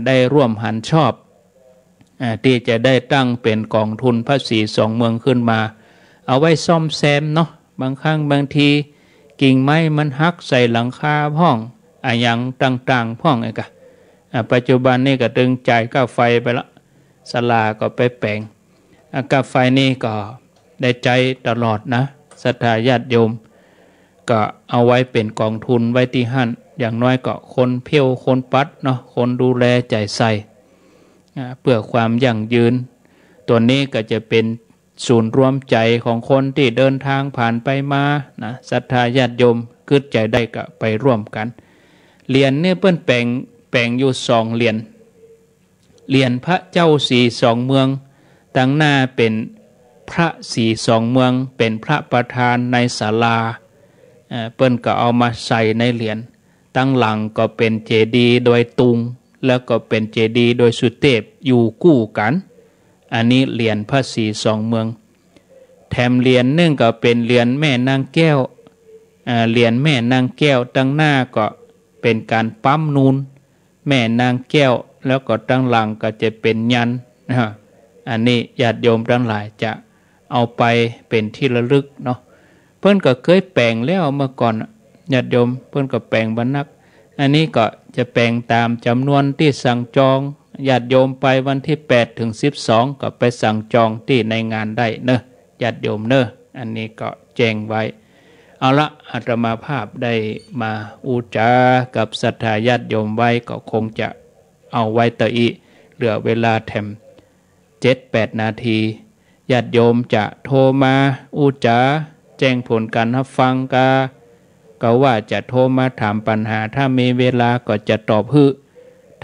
ได้ร่วมหันชอบที่จะได้ตั้งเป็นกองทุนพระศรีสองเมืองขึ้นมาเอาไว้ซ่อมแซมเนาะบางครั้งบางทีกิ่งไม้มันหักใส่หลังคาห้องอย่างต่างๆห้องไอ้กะปัจจุบันนี่ก็ตึงจ่ายค่าไฟไปละศาลาก็ไปแปลงค่าไฟนี่ก็ได้ใจตลอดนะศรัทธาญาติโยมก็เอาไว้เป็นกองทุนไว้ที่หั่นอย่างน้อยก็คนเพี้ยวคนปัดเนาะคนดูแลใจใส่เพื่อความยั่งยืนตัวนี้ก็จะเป็นศูนย์รวมใจของคนที่เดินทางผ่านไปมานะศรัทธาญาติโยมกึศใจได้ก็ไปร่วมกันเหรียญเนี่ยเปิ้นแปลงอยู่2เหรียญพระเจ้าสีสองเมืองตั้งหน้าเป็นพระสีสองเมืองเป็นพระประธานในศาลาเปิ้นก็เอามาใส่ในเหรียญตั้งหลังก็เป็นเจดีย์โดยตุงแล้วก็เป็นเจดีย์โดยสุเทพอยู่คู่กันอันนี้เหรียญพระศรีสองเมืองแถมเหรียญนึงก็เป็นเหรียญแม่นางแก้วเหรียญแม่นางแก้วตั้งหน้าก็เป็นการปั๊มนูนแม่นางแก้วแล้วก็ตั้งหลังก็จะเป็นยันอันนี้ญาติโยมทั้งหลายจะเอาไปเป็นที่ระลึกเนาะเพิ่นก็เคยแปลงแล้วเมื่อก่อนญาติโยมเพิ่นก็แปลงบรรณักอันนี้ก็จะแปลงตามจำนวนที่สั่งจองญาติโยมไปวันที่8ถึง12ก็ไปสั่งจองที่ในงานได้เนอะญาติโยมเนอะอันนี้ก็แจ้งไว้เอาละอาตมาภาพได้มาอุจากับศรัทธาญาติโยมไว้ก็คงจะเอาไว้ต่ออีเหลือเวลาแถม7-8 นาทีญาติโยมจะโทรมาอุจาแจ้งผลการรับฟังก็ว่าจะโทรมาถามปัญหาถ้ามีเวลาก็จะตอบฮึ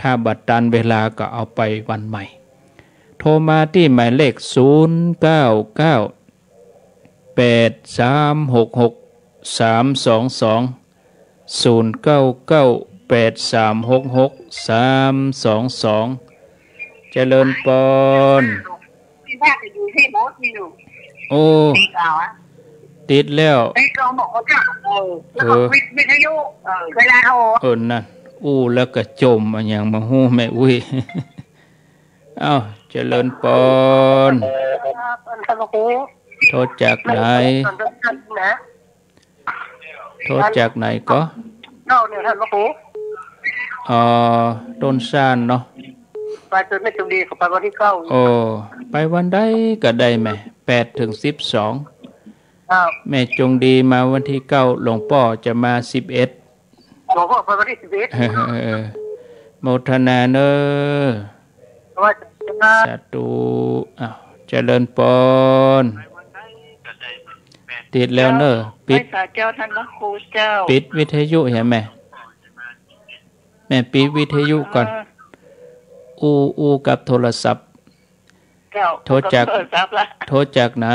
ถ้าบัดตันเวลาก็เอาไปวันใหม่โทรมาที่หมายเลข0998366322 เจริญปอนที่แรกอยู่ที่รถนี่หนูโอ้ติดแล้วไอ้ก็บอกเขาจะแล้วก็วิทยุเวลาโทรนั่นแล้วก็จมอย่างมาฮู้แม่อุ้ยเอ้าเจริญปอนโทษจากไหนโทษจากไหนก็เนี่ยท่านครูต้นซ่านเนาะไปจนไม่จงดีเขาไปวันที่9ไปวันใดก็ได้แม่8ถึง12แม่จงดีมาวันที่9หลวงพ่อจะมา11บอกว่าไปวันที่11โมทนาเนอสาธุเจริญปอน ติดแล้วเนอะปิดเจ้าท่านพระครูเจ้าปิดวิทยุเห็นไหมแม่ปิดวิทยุก่อนอูกับโทรศัพท์โทรจากไหน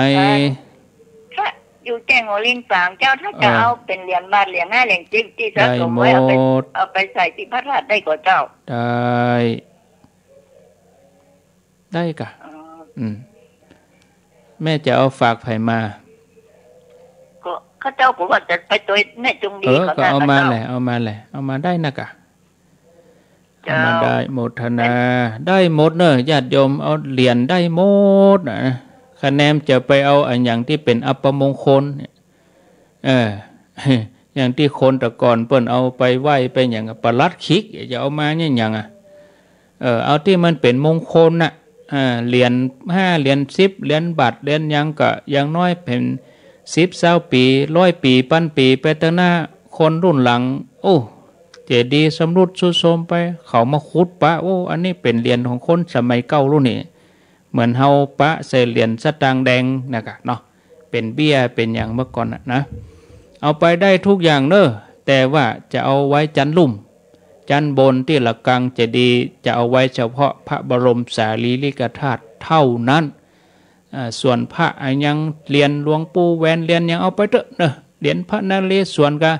อยู่แจ้งโอลิงปางเจ้าถ้าจะเอาเป็นเหรียญบาทเหรียญ5เหรียญจิ๊กที่สะสมไว้เอาไปใส่ที่พระธาตุได้ก่อนเจ้าได้กะแม่จะเอาฝากไผ่มาก็ข้าเจ้าผมว่าจะไปตัวแม่จงดีก็เอามาแหละเอามาได้นะกะเอามาได้หมดนาได้หมดเนอะญาติโยมเอาเหรียญได้หมดนะคะแนนจะไปเอาอันอย่างที่เป็นอัปมงคลอย่างที่คนแต่ก่อนเปิ้นเอาไปไหว้ไปอย่างปลัดคิกจะเอามาเนี่ยอย่างเอาที่มันเป็นมงคลน่ะเหรียญ5เหรียญ10เหรียญบาทเหรียญยังก็อย่างน้อยเป็น10-20 ปี100 ปีพันปีไปตั้งหน้าคนรุ่นหลังโอ้เจดีย์สำรุดสุดโทรมไปเขามาขุดปะโอ้อันนี้เป็นเหรียญของคนสมัยเก่ารุ่นนี้เหมือนเฮาปะใส่เหรียญสตางค์แดงนะครับเนาะเป็นเบี้ยเป็นอย่างเมื่อก่อนนะเอาไปได้ทุกอย่างเนอะแต่ว่าจะเอาไว้จันลุ่มจันบนที่ละกังเจดีย์จะเอาไว้เฉพาะพระบรมสารีริกธาตุเท่านั้นส่วนพระยังเหรียญหลวงปู่แหวนเหรียญยังเอาไปเถอะเนอะเหรียญพระนเรศวรก็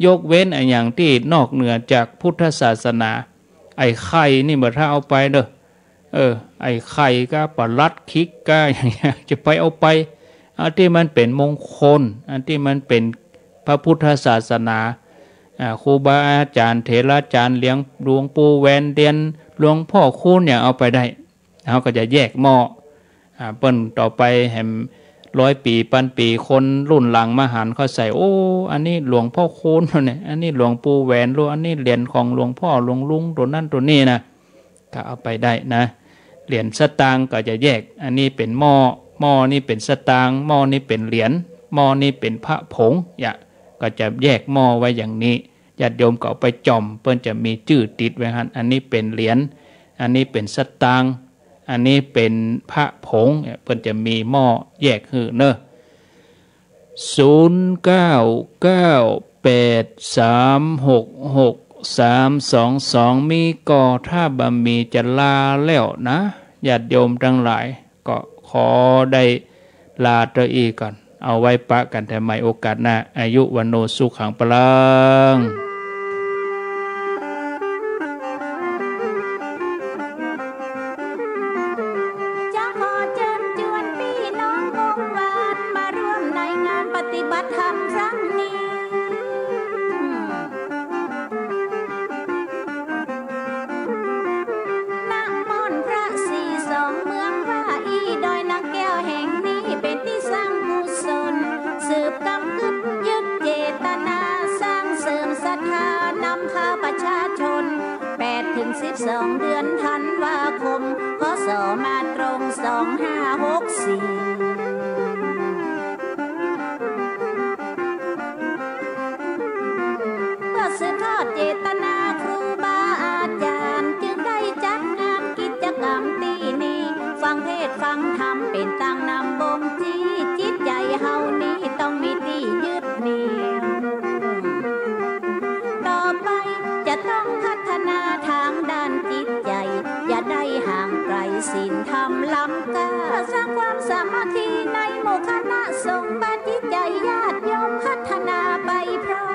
ยกเว้นอย่างที่นอกเหนือจากพุทธศาสนาไอ้ไข่นี่เมื่อถ้าเอาไปเนอะไอ้ไข่ก็ปลัดคิกก็อย่างเงี้ยจะไปเอาไปอันที่มันเป็นมงคลอันที่มันเป็นพระพุทธศาสนาครูบาอาจารย์เถราจารย์เลี้ยงหลวงปู่แหวนเดียนหลวงพ่อคูณอย่างเอาไปได้เขาก็จะแยกหม้อเปิ้นต่อไปแห่ม100 ปีพันปีคนรุ่นหลังมาหันเขาใส่โอ้อันนี้หลวงพ่อคูณเนี่ยอันนี้หลวงปู่แหวนอันนี้เหรียญของหลวงพ่อหลวงลุงตัวนั้นตัวนี้นะก็เอาไปได้นะเหรียญสตางค์ก็จะแยกอันนี้เป็นหม้อนี่เป็นสตางค์หม้อนี่เป็นเหรียญหม้อนี่เป็นพระผงก็จะแยกหม้อไว้อย่างนี้ญาติโยมก็เอาไปจ่อมเพิ่นจะมีชื่อติดไว้ฮะอันนี้เป็นเหรียญอันนี้เป็นสตางค์อันนี้เป็นพระผงเพิ่นจะมีหม้อแยกคือเนอะ0998366322มีก่อถ้าบะมีจะลาแล้วนะญาติโยมทั้งหลายก็ขอได้ลาตัวอีก่อนเอาไว้ปะกันแต่ใหม่โอกาสหน้าอายุวันโนสุขังปลังจะขอเชิญชวนพี่น้องวงวานมาร่วมในงานปฏิบัติธรรมครั้งนี้ณมณฑพระ42เมืองว่าอีดอยนางแก้วแห่งนี้เป็นที่สร้างกุศลสืบกำกึดยึดเจตนาสร้างเสริมศรัทธานำพาประชาชน8-12 เดือนธันวาคมพศมาตรง2564เพื่อสืบทอดเจตนาครูบาอาจารย์จึงได้จัดงานกิจกรรมที่นี้ฟังเทศฟังธรรมเป็นตังนำบ่มจีจิตใจเฮานี้ต้องมีที่ยึดเหนี่ยวต่อไปจะต้องพัฒนาทางด้านจิตใจอย่าได้ห่างไกลศีลธรรมล้ำค่าสร้างความสามัคคีในหมู่คณะสงฆ์บ้านจิตใจญาติโยมพัฒนาไปพร้อม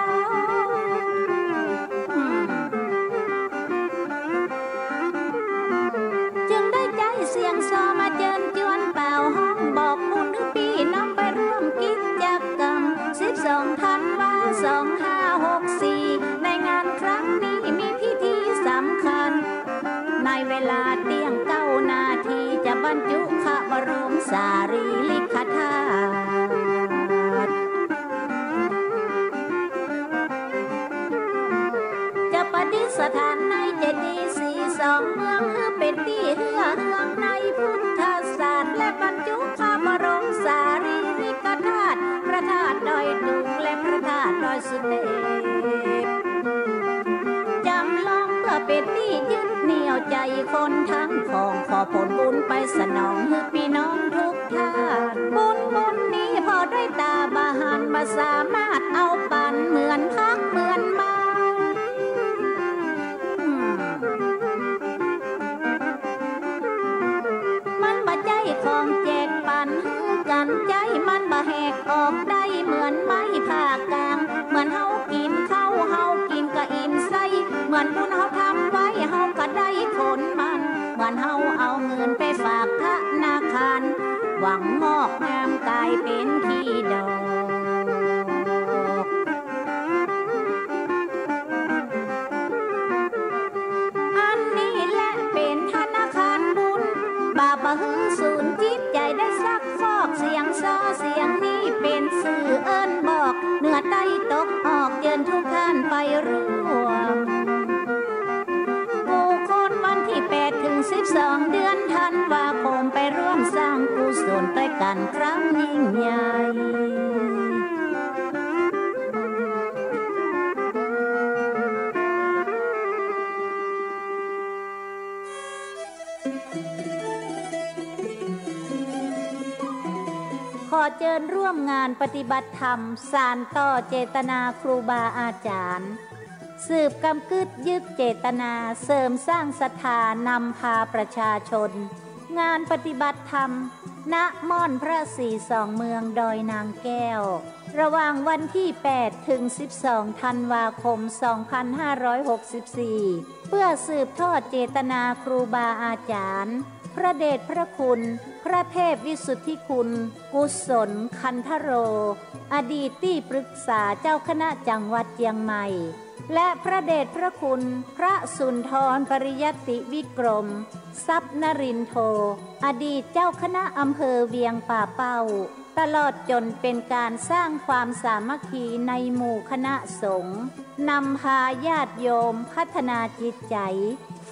จึงได้ใจเสียงซอมาเจิญจวนเป่าห้องบอกบุญพี่น้องไปร่วมกิจกรรม12 ธันวาคม 2564ในงานครั้งนี้มีพิธีสำคัญในเวลาเที่ยง9 นาทีจะบรรจุพระบรมสารีริกธาตุจะประดิษฐานในเจดีย์42เมืองเป็นที่เฮืองในพุทธศาสตร์และบรรจุพระบรมสารีริกธาตุพระธาตุดอยตุงและพระธาตุดอยสุเทพจำลองเพื่อเป็นที่ยึดเหนี่ยวใจคนทั้งของขอผลบุญไปสนองให้พี่น้องทุกท่านบุญนี้พอได้ตาบาหา านใจมันบ่แหกออกได้เหมือนไม้ผ่ากลางเหมือนเฮากินข้าวเฮากินก็อิ่มไส้เหมือนบุญเฮาทำไว้เฮาก็ได้ผลมันเหมือนเฮาเอาเงินไปฝากธนาคารหวังงอกงามกลายเป็นขี้ดอกอันนี้แหละเป็นธนาคารบุญบาปะหึงสูญจิตใจได้ซักฟอกเสียงซอเสียงนี้เป็นสื่อเอิ้นบอกเหนือใต้ตกออกเยินทุกท่านไปร่วมผู้คนวันที่8 ถึง 12 เดือนธันวาคมไปร่วมสร้างกุศลด้วยกันครั้งยิ่งใหญ่ขอเชิญร่วมงานปฏิบัติธรรมสานต่อเจตนาครูบาอาจารย์สืบกำกึดยึดเจตนาเสริมสร้างศรัทธานำพาประชาชนงานปฏิบัติธรรมณม่อนพระศรีสองเมืองดอยนางแก้วระหว่างวันที่8 ถึง 12 ธันวาคม 2564เพื่อสืบทอดเจตนาครูบาอาจารย์พระเดชพระคุณพระเทพวิสุทธิคุณกุศลคันธโรอดีตที่ปรึกษาเจ้าคณะจังหวัดเชียงใหม่และพระเดชพระคุณพระสุนทรปริยัติวิกรมทรัพย์นรินโทอดีตเจ้าคณะอำเภอเวียงป่าเป้าตลอดจนเป็นการสร้างความสามัคคีในหมู่คณะสงฆ์นำพาญาติโยมพัฒนาจิตใจ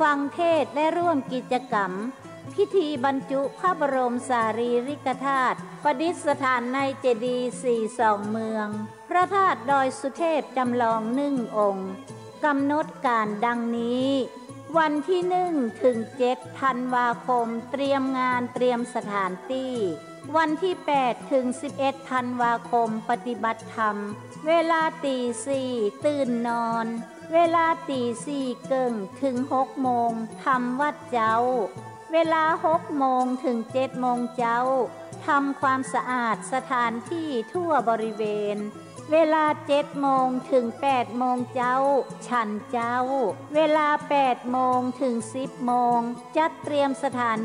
ฟังเทศน์และร่วมกิจกรรมพิธีบรรจุพระบรมสารีริกธาตุประดิษฐานในเจดีย์42 เมืองพระธาตุดอยสุเทพจำลอง1 องค์กำหนดการดังนี้วันที่1 ถึง 7 ธันวาคมเตรียมงานเตรียมสถานที่วันที่8 ถึง 11 ธันวาคมปฏิบัติธรรมเวลาตี 4ตื่นนอนเวลาตี 4 เกิ่งถึง 6 โมงทำวัดเจ้าเวลา 6 โมงถึง 7 โมงเจ้าทำความสะอาดสถานที่ทั่วบริเวณเวลา 7 โมงถึง 8 โมงเจ้าฉันเจ้าเวลา 8 โมงถึง 10 โมงจัดเตรียมสถาน